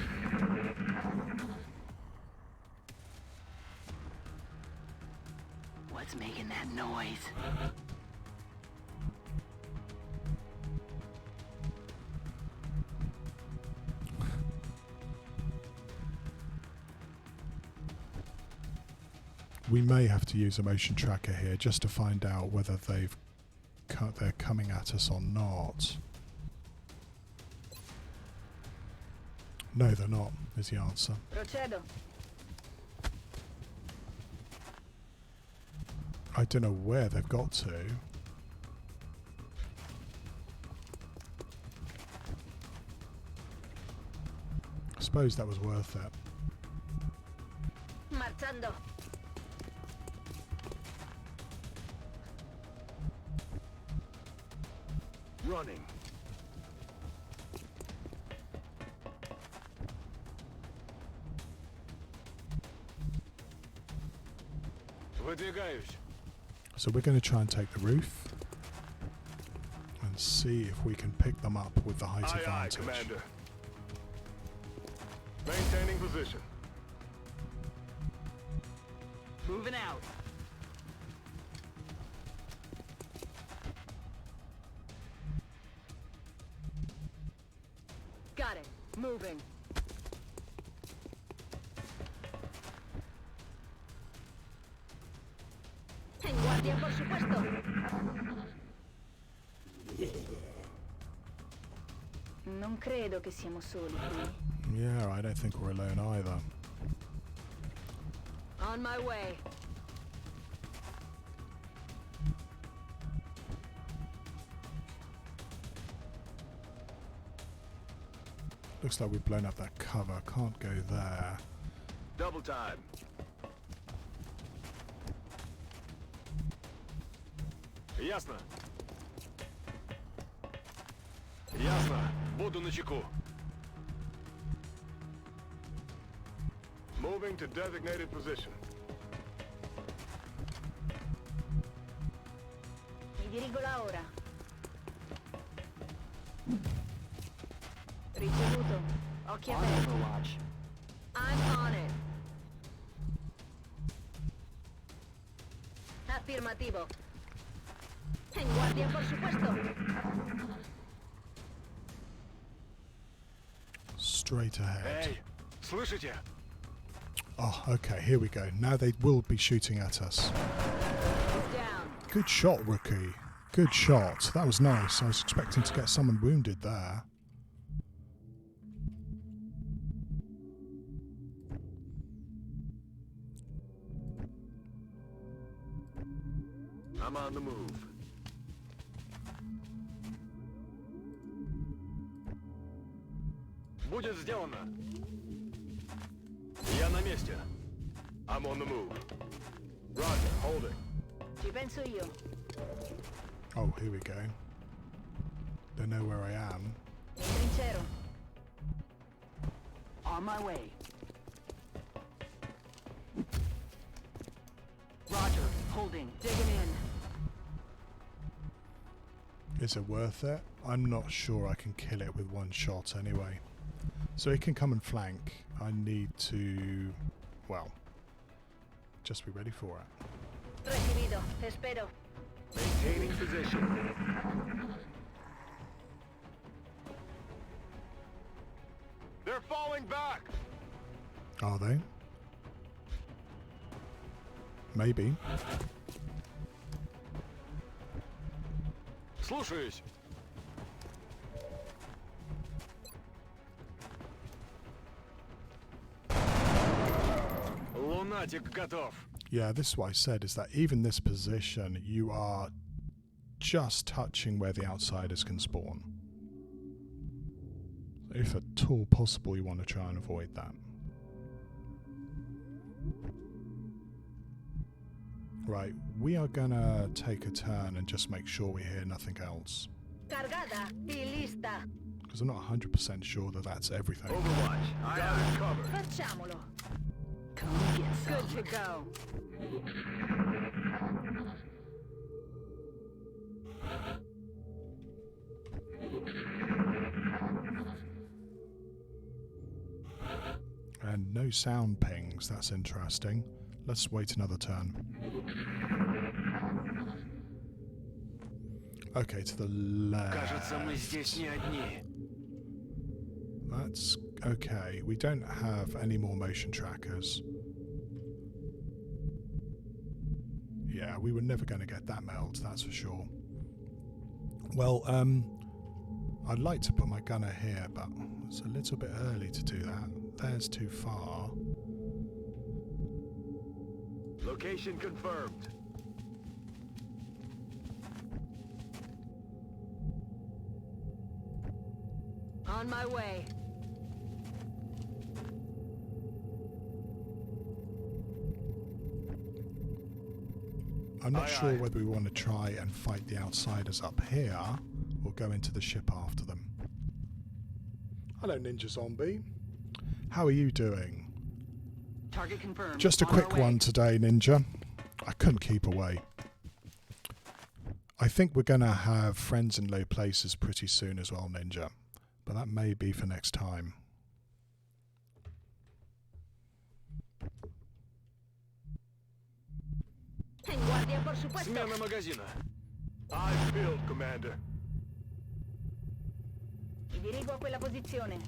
What's making that noise? We may have to use a motion tracker here just to find out whether they're coming at us or not. No, they're not, is the answer. Procedo. I don't know where they've got to. I suppose that was worth it. Marchando. Running. Выдвигаюсь. So we're going to try and take the roof and see if we can pick them up with the height Aye, aye, advantage. Commander. Maintaining position. Moving out. Got it. Moving. En guardia, por supuesto. Non credo che siamo soli qui. Yeah, I don't think we're alone either. On my way. Looks like we've blown up that cover. Can't go there. Double time. Ясно. Ясно. Буду начеку. Moving to designated position. Mi dirigo la ora. Ricevuto. Occhi On aperti. Overwatch. I'm on it. Afirmativo. En guardia, por supuesto. Straight ahead. Эй, слышите? Oh, okay, here we go. Now they will be shooting at us. He's down. Good shot, rookie. Good shot. That was nice. I was expecting to get someone wounded there. I'm on the move. Будет сделано. Я на месте. I'm on the move. Roger, holding. Ci penso io. Oh, here we go. They know where I am. Mi trincero. On my way. Roger. Holding. Digging in. Is it worth it? I'm not sure I can kill it with one shot anyway. So it can come and flank. I need to, well, just be ready for it. Recibido. Espero. Maintaining position. They're falling back. Are they? Maybe. Слушаюсь. Лунатик готов. Yeah, this is what I said, is that even this position, you are just touching where the outsiders can spawn. If at all possible, you want to try and avoid that. Right, we are gonna take a turn and just make sure we hear nothing else. Cargada y lista. Because I'm not 100% sure that that's everything. Overwatch. Got it covered. Facciamolo. Come get some. Good to go. And no sound pings, that's interesting. Let's wait another turn. Okay, to the left. Кажется, мы здесь не одни. That's okay. We don't have any more motion trackers. Yeah, we were never going to get that meld, that's for sure. Well, I'd like to put my gunner here, but it's a little bit early to do that. There's too far. Location confirmed. On my way. I'm not Aye, sure aye. whether we want to try and fight the outsiders up here or go into the ship after them. Hello, Ninja Zombie. How are you doing? Target confirmed. Just a On our quick way. one today, Ninja. I couldn't keep away. I think we're going to have friends in low places pretty soon as well, Ninja. But that may be for next time. En guardia, por supuesto. Смена магазина. Eyes peeled, Commander. Mi dirigo a quella posizione.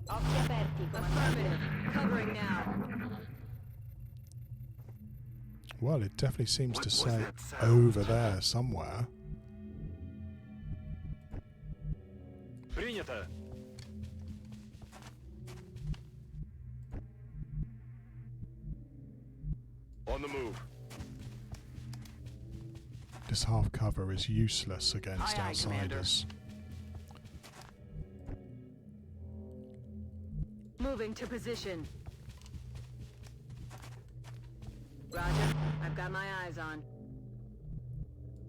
Occhi aperti, Affirmative. comandante. Covering now. Well, it definitely seems to What was say that sound? over there somewhere. Принято. On the move. This half cover is useless against Aye, aye, Commander. outsiders. Moving to position. Roger. I've got my eyes on.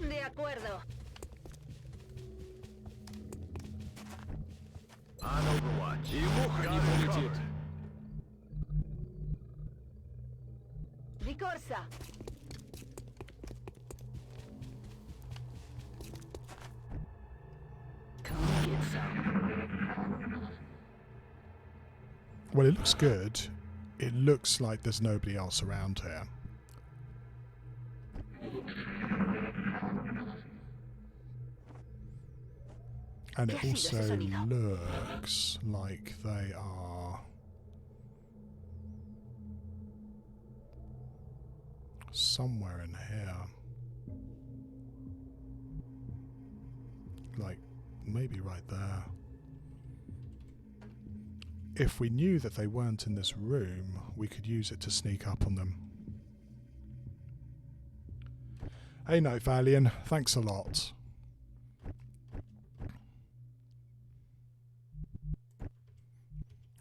De acuerdo. On Overwatch. И муха не полетит. Di corsa. Come get some. Well, it looks good. It looks like there's nobody else around here. And it ¿Qué ha sido ese also sonido? looks like they are somewhere in here. Like, maybe right there. If we knew that they weren't in this room, we could use it to sneak up on them. Hey, Night Valian, thanks a lot.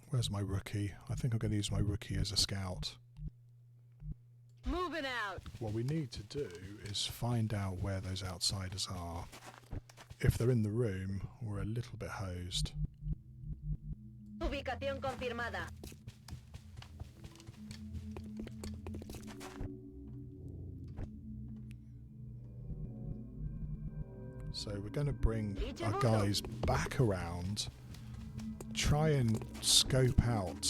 Where's my rookie? I think I'm going to use my rookie as a scout. Moving out. What we need to do is find out where those outsiders are. If they're in the room, we're a little bit hosed. Ubicación confirmada. So we're going to bring our guys back around, try and scope out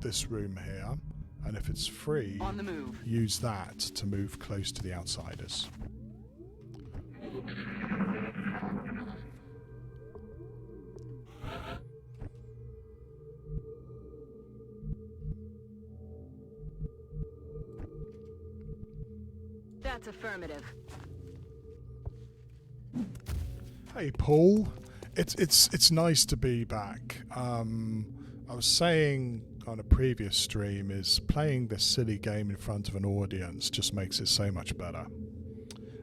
this room here, and if it's free, On the move. use that to move close to the outsiders. That's affirmative. Hey Paul, it's nice to be back. I was saying on a previous stream is playing this silly game in front of an audience just makes it so much better.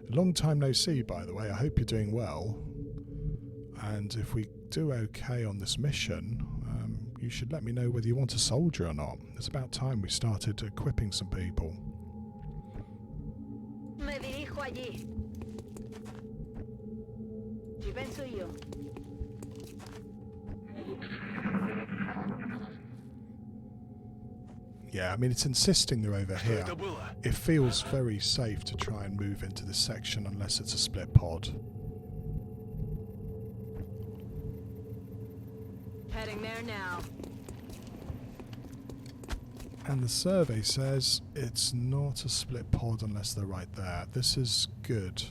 Long time no see, by the way. I hope you're doing well. And if we do okay on this mission, you should let me know whether you want a soldier or not. It's about time we started equipping some people. Me dirijo allí. Si ven suyo. Yeah, I mean, it's insisting they're over here. Это было? It feels very safe to try and move into this section unless it's a split pod. Heading there now. And the survey says it's not a split pod unless they're right there. This is good.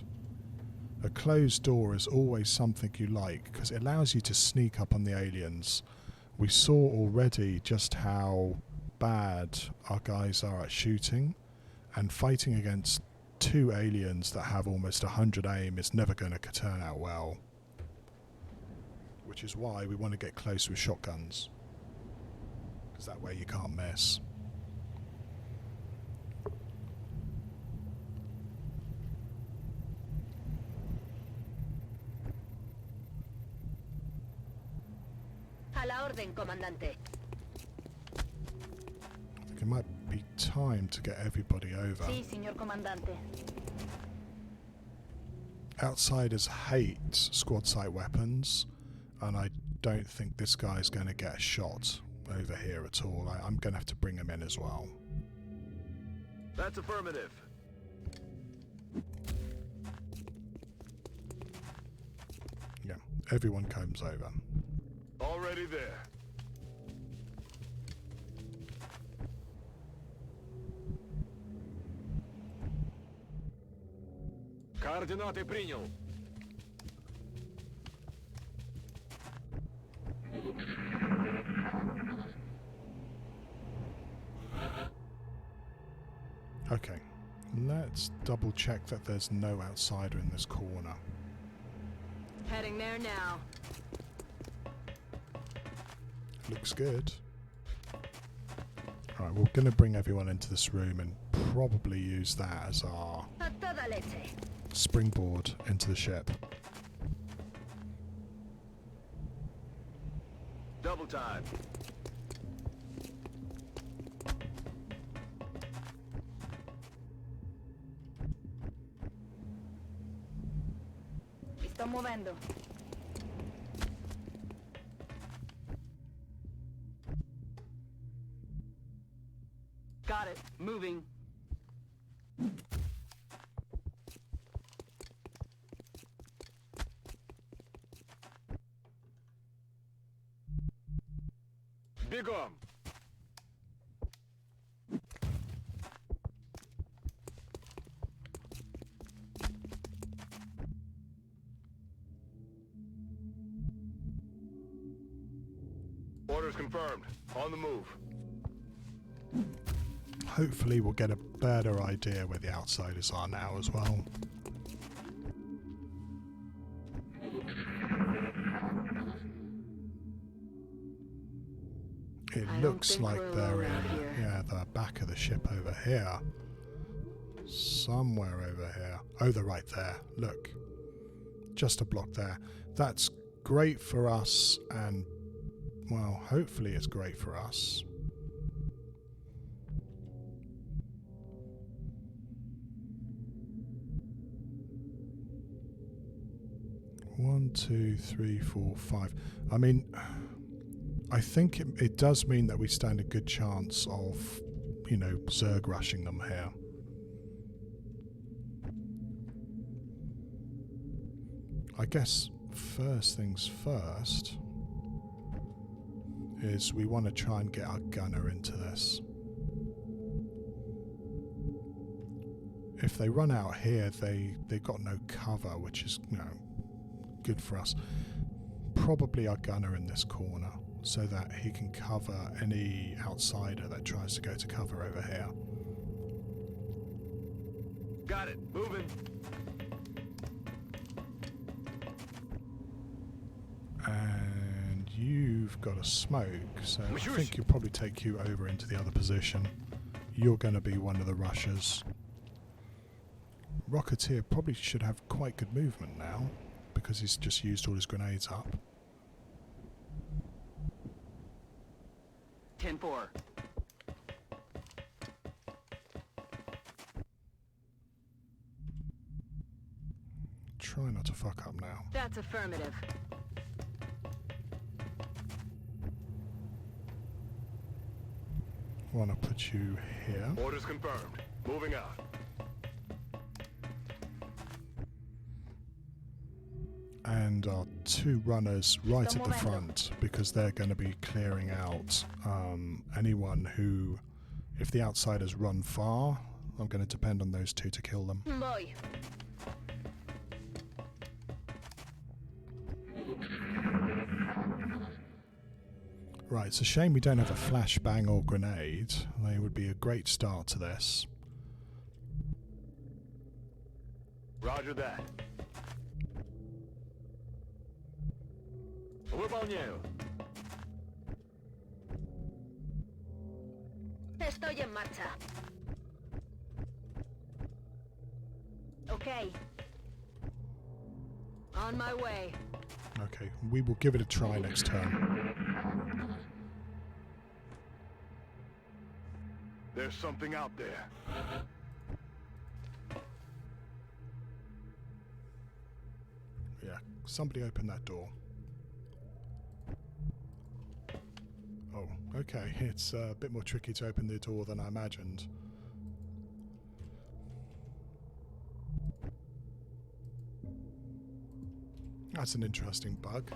A closed door is always something you like because it allows you to sneak up on the aliens. We saw already just how bad our guys are at shooting, and fighting against two aliens that have almost 100 aim is never going to turn out well. Which is why we want to get close with shotguns, because that way you can't miss. A la orden, comandante. I think it might be time to get everybody over. Sí, señor comandante. Outsiders hate squad sight weapons, and I don't think this guy's going to get shot over here at all. I'm going to have to bring him in as well. That's affirmative. Yeah, everyone comes over. Already there. Координаты принял. Okay, let's double check that there's no outsider in this corner. Heading there now. Looks good. Alright, we're going to bring everyone into this room and probably use that as our A toda leche. springboard into the ship. Double time. Mi sto muovendo. Got it. Moving. Бегом. Orders confirmed. On the move. Hopefully we'll get a better idea where the outsiders are now as well. It I don't looks think like we're they're alone in out here. the back of the ship over here. Somewhere over here. Oh, they're right there. Look. Just a block there. That's great for us, and, well, hopefully it's great for us. One, two, three, four, five. I mean, I think it does mean that we stand a good chance of, you know, Zerg rushing them here. I guess first things first is we want to try and get our gunner into this. If they run out here, they've got no cover, which is, you know, good for us. Probably our gunner in this corner, so that he can cover any outsider that tries to go to cover over here. Got it. Moving. And you've got a smoke, so I Monsieur. think you'll probably take you over into the other position. You're going to be one of the rushers. Rocketeer probably should have quite good movement now, because he's just used all his grenades up. 10-4. Try not to fuck up now. That's affirmative. Want to put you here. Orders confirmed. Moving out. And our 2 runners right at the front, because they're going to be clearing out anyone who, if the outsiders run far, I'm going to depend on those 2 to kill them. Voy. Right, it's a shame we don't have a flashbang or grenade. They would be a great start to this. Roger that. Выполняю. Estoy en marcha. Okay. On my way. Okay, we will give it a try next turn. There's something out there. Yeah, somebody open that door. Oh, okay, it's a bit more tricky to open the door than I imagined. That's an interesting bug.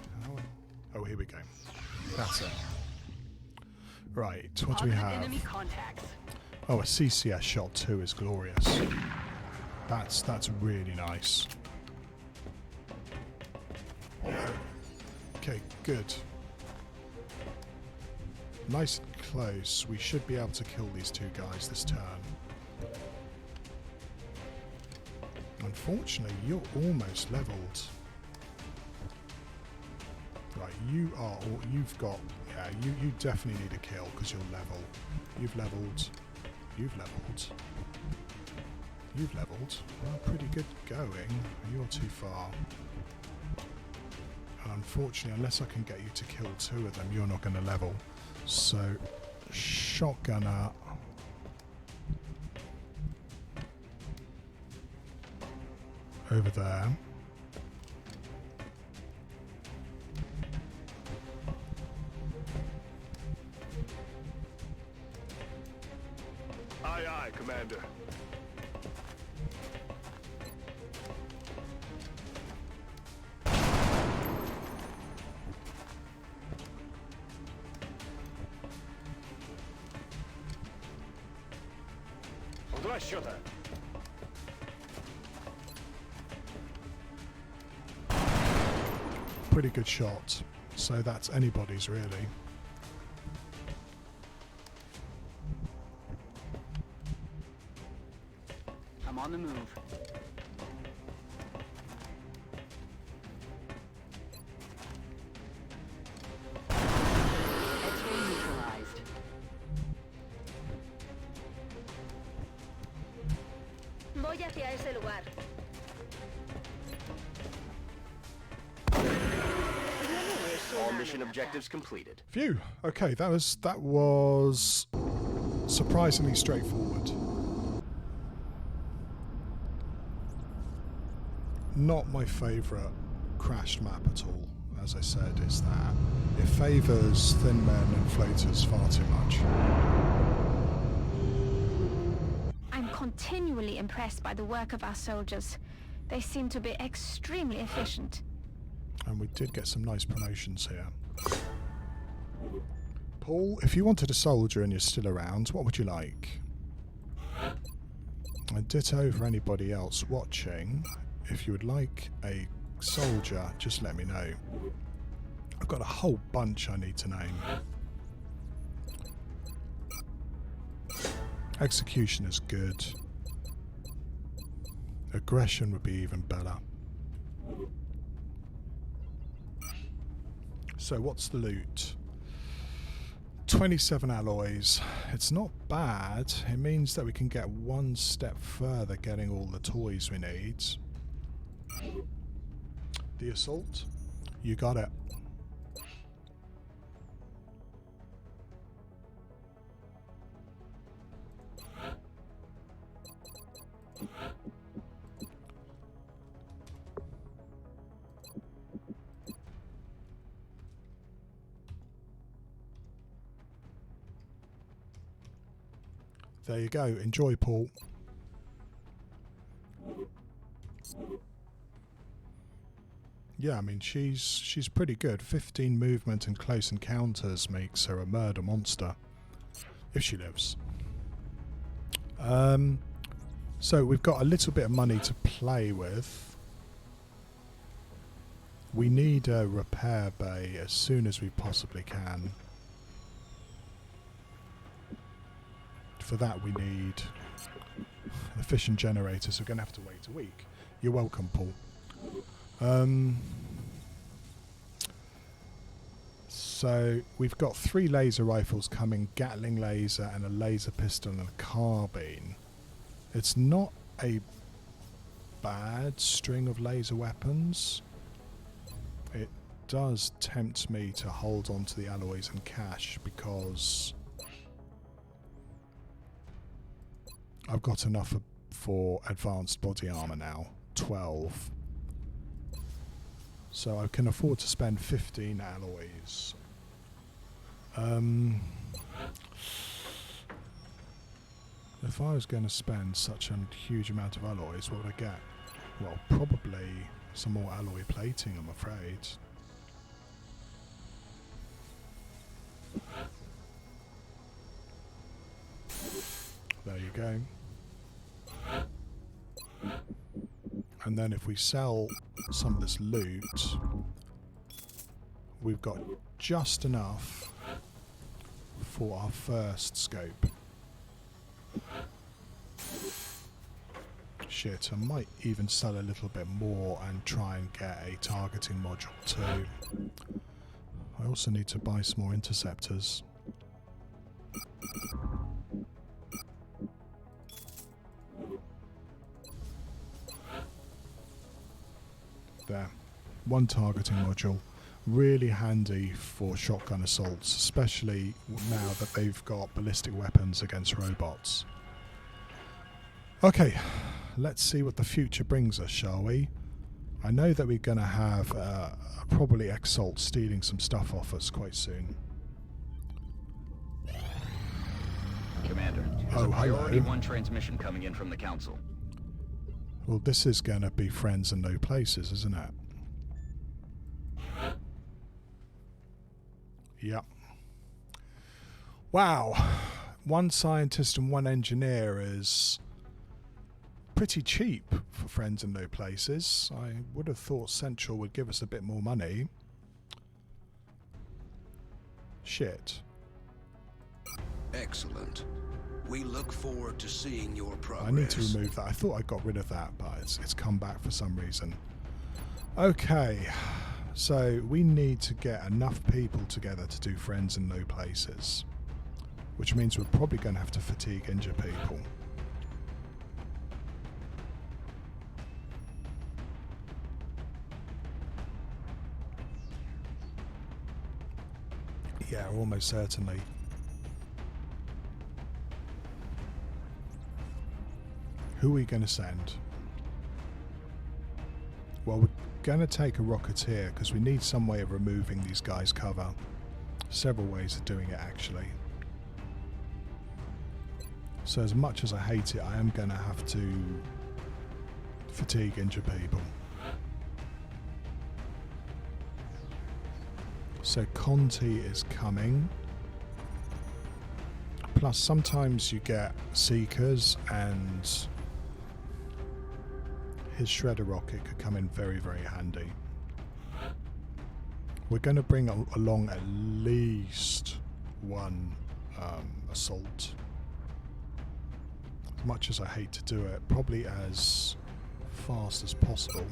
Oh, here we go. That's it. Right, what do we have? Enemy contacts. Oh, a CCS shot too is glorious. That's really nice. Okay, good. Nice and close. We should be able to kill these 2 guys this turn. Unfortunately, you're almost leveled. Right, you've got, yeah, you definitely need a kill because you're level. You've leveled. You've leveled. You've leveled. Well, pretty good going. You're too far. And unfortunately, unless I can get you to kill 2 of them, you're not going to level. So, shotgunner. Over there. Aye, aye, Commander. В 2 счета. Pretty good shot. So that's anybody's really. I'm on the move. X-ray neutralized. Voy hacia ese lugar. All mission objectives completed. Phew. Okay, that was surprisingly straightforward. Not my favourite crashed map at all, as I said, is that it favours thin men and floaters far too much. I'm continually impressed by the work of our soldiers. They seem to be extremely efficient. And we did get some nice promotions here. Paul, if you wanted a soldier and you're still around, what would you like? And ditto for anybody else watching. If you would like a soldier, just let me know. I've got a whole bunch I need to name. Execution is good. Aggression would be even better. So what's the loot? 27 alloys. It's not bad. It means that we can get one step further getting all the toys we need. The assault. You got it. There you go. Enjoy, Paul. Yeah, I mean, she's pretty good. 15 movement and close encounters makes her a murder monster. If she lives. So we've got a little bit of money to play with. We need a repair bay as soon as we possibly can. For that we need the fission generators. We're going to have to wait a week. You're welcome, Paul. So we've got 3 laser rifles coming, Gatling laser and a laser pistol and a carbine. It's not a bad string of laser weapons. It does tempt me to hold on to the alloys and cash because I've got enough for advanced body armor now, 12. So I can afford to spend 15 alloys. If I was going to spend such a huge amount of alloys, what would I get? Well, probably some more alloy plating, I'm afraid. There you go. And then if we sell some of this loot, we've got just enough for our first scope. Shit, I might even sell a little bit more and try and get a targeting module too. I also need to buy some more interceptors. There. 1 targeting module. Really handy for shotgun assaults, especially now that they've got ballistic weapons against robots. Okay, let's see what the future brings us, shall we? I know that we're going to have probably Exalt stealing some stuff off us quite soon. Commander, there's Oh, a priority hello. 1 transmission coming in from the Council. Well, this is going to be friends and no places, isn't it? Yep. Wow. 1 scientist and 1 engineer is pretty cheap for friends and no places. I would have thought Central would give us a bit more money. Shit. Excellent. We look forward to seeing your progress. I need to remove that. I thought I got rid of that, but it's come back for some reason. Okay. So we need to get enough people together to do friends and no places. Which means we're probably going to have to fatigue injure people. Yeah, almost certainly. Who are we going to send? Well, we're going to take a rocketeer because we need some way of removing these guys' cover. Several ways of doing it, actually. So as much as I hate it, I am going to have to fatigue injure people. So Conti is coming. Plus sometimes you get Seekers, and his shredder rocket could come in very, very handy. We're going to bring along at least 1 assault. As much as I hate to do it, probably as fast as possible.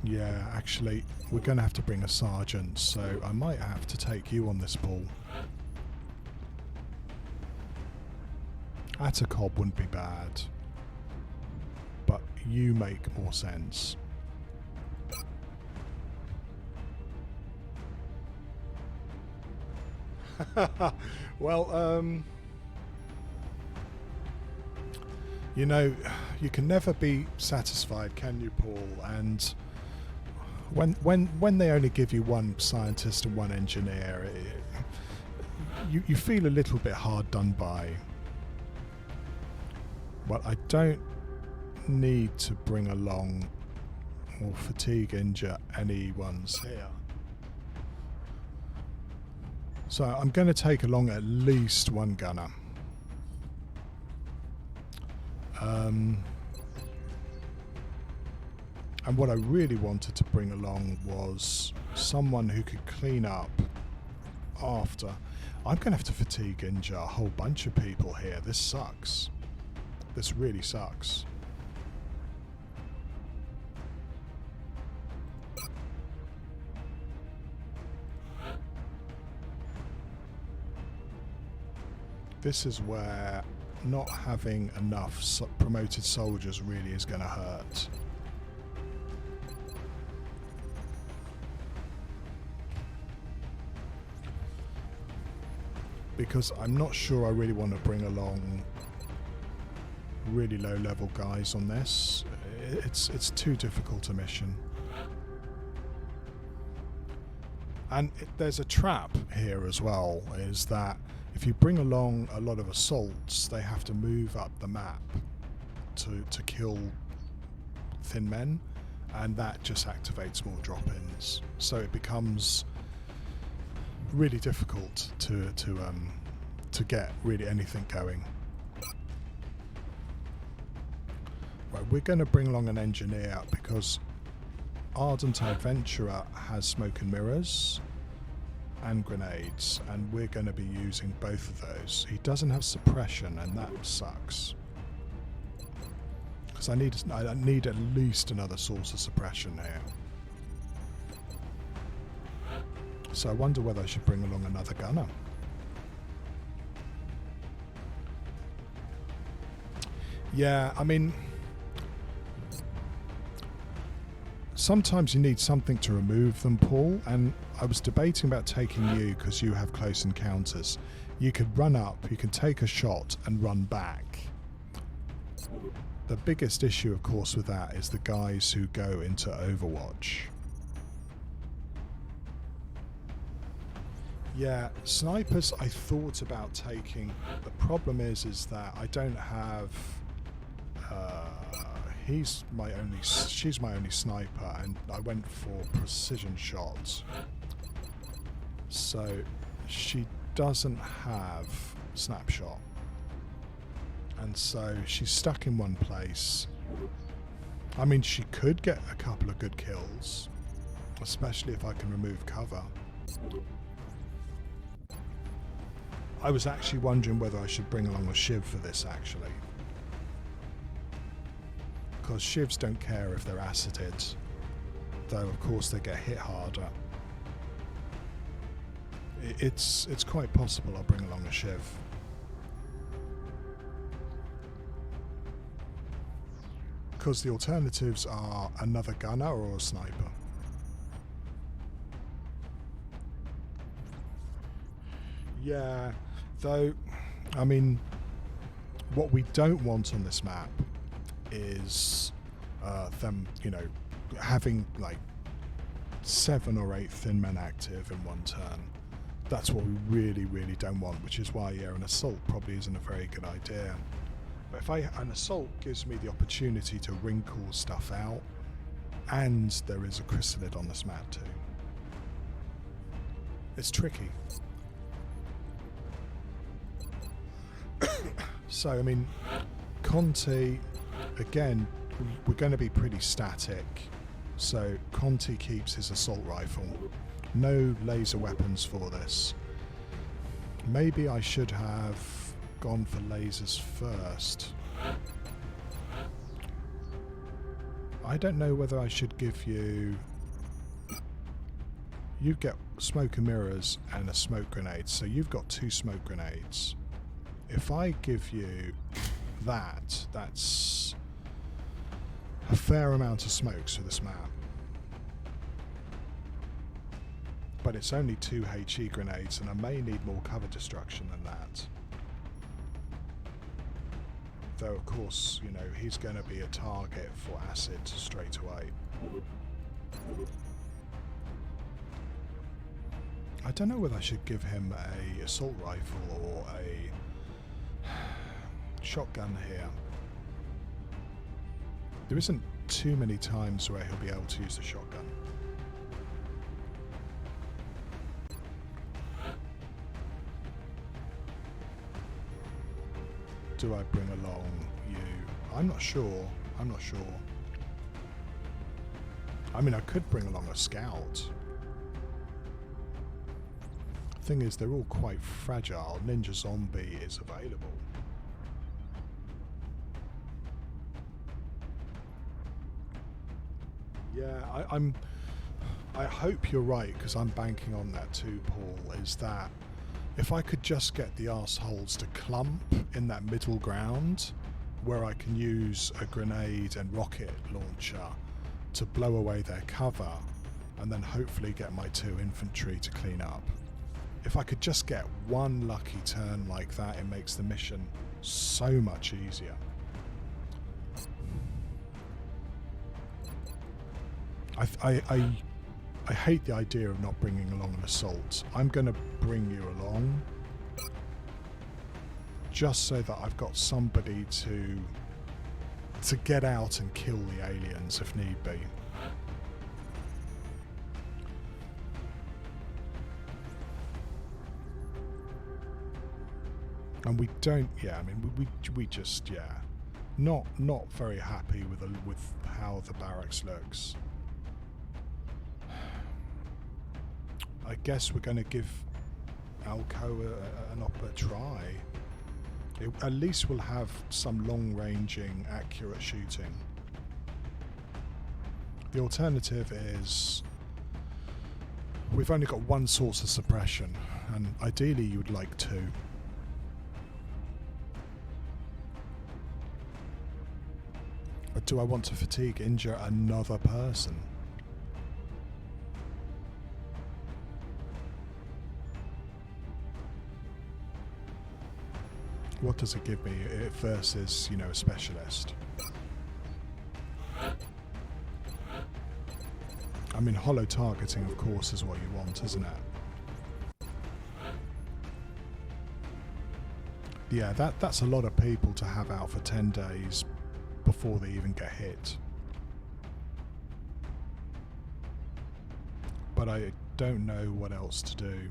Yeah, actually, we're going to have to bring a sergeant, so I might have to take you on this ball. Atacob wouldn't be bad, but you make more sense. Well, you know, you can never be satisfied, can you, Paul? And when they only give you one scientist and one engineer, you feel a little bit hard done by. Well, I don't need to bring along or fatigue injure anyone's here. So I'm going to take along at least one gunner. And what I really wanted to bring along was someone who could clean up after. I'm going to have to fatigue injure a whole bunch of people here. This sucks. This really sucks. This is where not having enough promoted soldiers really is going to hurt. Because I'm not sure I really want to bring along really low level guys on this. It's too difficult a mission. And there's a trap here as well, is that if you bring along a lot of assaults, they have to move up the map to kill thin men, and that just activates more drop-ins. So it becomes really difficult to get really anything going. Right, we're going to bring along an engineer because Ardent Adventurer has smoke and mirrors and grenades, and we're going to be using both of those. He doesn't have suppression, and that sucks. Because I need at least another source of suppression here. So I wonder whether I should bring along another gunner. Yeah, I mean, sometimes you need something to remove them, Paul, and I was debating about taking you because you have close encounters. You could run up, you can take a shot and run back. The biggest issue, of course, with that is the guys who go into Overwatch. Yeah, snipers I thought about taking. The problem is that I don't have... she's my only sniper, and I went for precision shots. So she doesn't have snapshot. And so she's stuck in one place. I mean, she could get a couple of good kills, especially if I can remove cover. I was actually wondering whether I should bring along a Shiv for this, actually. Because Shivs don't care if they're acided, though of course they get hit harder. It's quite possible I'll bring along a Shiv. Because the alternatives are another gunner or a sniper. Yeah, though, I mean, what we don't want on this map is them, you know, having like 7 or 8 thin men active in one turn. That's what we really, really don't want, which is why, yeah, an assault probably isn't a very good idea. But if an assault gives me the opportunity to wrinkle stuff out, and there is a chrysalid on this map too. It's tricky. So, I mean, Conti, again, we're going to be pretty static. So Conti keeps his assault rifle. No laser weapons for this. Maybe I should have gone for lasers first. I don't know whether I should give you... You get smoke and mirrors and a smoke grenade, so you've got 2 smoke grenades. If I give you that, that's a fair amount of smokes for this map. But it's only 2 HE grenades, and I may need more cover destruction than that. Though, of course, you know, he's going to be a target for acid straight away. I don't know whether I should give him a assault rifle or a shotgun here. There isn't too many times where he'll be able to use the shotgun. Do I bring along you? I'm not sure. I'm not sure. I mean, I could bring along a scout. Thing is, they're all quite fragile. Ninja Zombie is available. Yeah, I hope you're right, because I'm banking on that too, Paul, is that if I could just get the arseholes to clump in that middle ground where I can use a grenade and rocket launcher to blow away their cover and then hopefully get my 2 infantry to clean up. If I could just get one lucky turn like that, it makes the mission so much easier. I hate the idea of not bringing along an assault. I'm going to bring you along just so that I've got somebody to get out and kill the aliens if need be. And we don't, yeah, I mean, we just, yeah, not very happy with how the barracks looks. I guess we're going to give Alco a try. At least we'll have some long-ranging, accurate shooting. The alternative is we've only got one source of suppression, and ideally you would like 2. But do I want to fatigue injure another person? What does it give me versus, you know, a specialist? I mean, hollow targeting, of course, is what you want, isn't it? Yeah, that's a lot of people to have out for 10 days before they even get hit. But I don't know what else to do.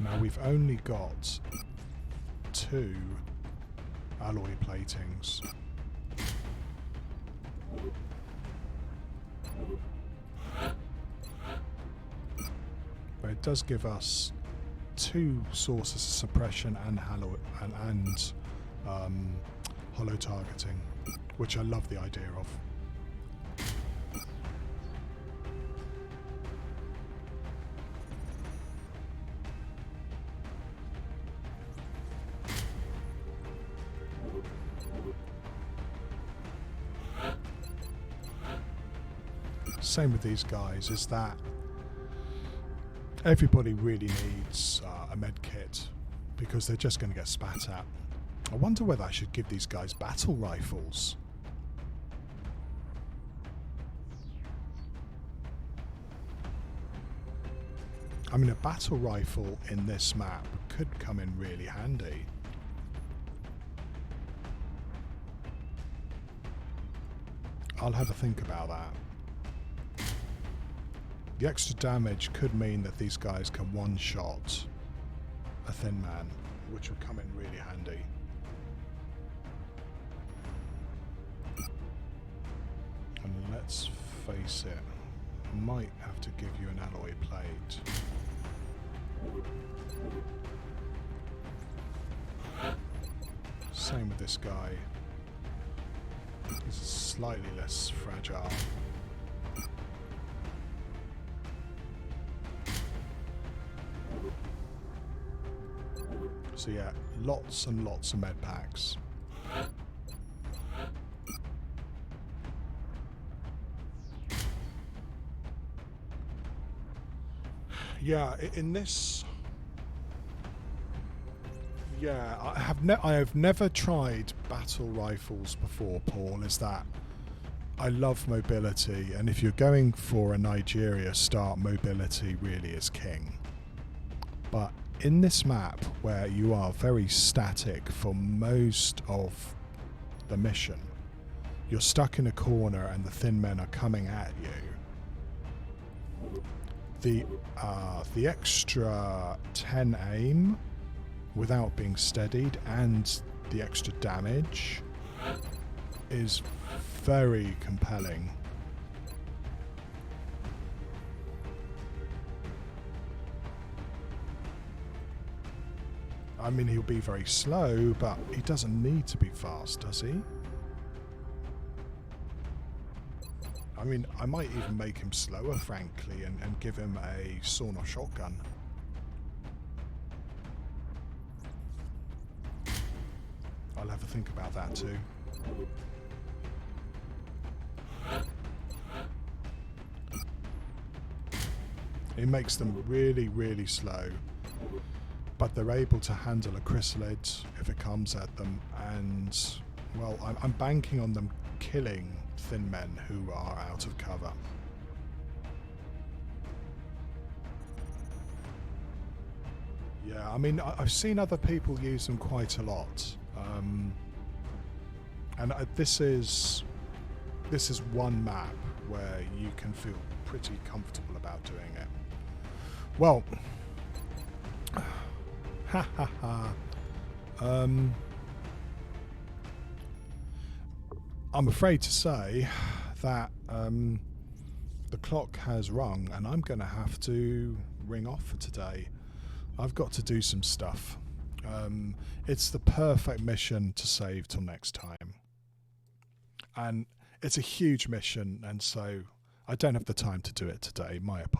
Now we've only got 2 alloy platings. But it does give us 2 sources of suppression and hollow targeting, which I love the idea of. Same with these guys, is that everybody really needs a med kit because they're just going to get spat at. I wonder whether I should give these guys battle rifles. I mean, a battle rifle in this map could come in really handy. I'll have a think about that. The extra damage could mean that these guys can one-shot a thin man, which would come in really handy. And let's face it, I might have to give you an alloy plate. Same with this guy. He's slightly less fragile. So yeah, lots and lots of med packs. Yeah, in this... Yeah, I have never tried battle rifles before, Paul, is that I love mobility, and if you're going for a Nigeria start, mobility really is king. But in this map, where you are very static for most of the mission, you're stuck in a corner and the thin men are coming at you. The extra 10 aim without being steadied and the extra damage is very compelling. I mean, he'll be very slow, but he doesn't need to be fast, does he? I mean, I might even make him slower, frankly, and give him a sawn-off shotgun. I'll have a think about that too. It makes them really, really slow, but they're able to handle a chrysalid if it comes at them, and, well, I'm banking on them killing thin men who are out of cover. Yeah, I mean, I've seen other people use them quite a lot, and this is one map where you can feel pretty comfortable about doing it. Well, ha ha ha. I'm afraid to say that the clock has rung, and I'm going to have to ring off for today. I've got to do some stuff. It's the perfect mission to save till next time. And it's a huge mission, and so I don't have the time to do it today. My apologies.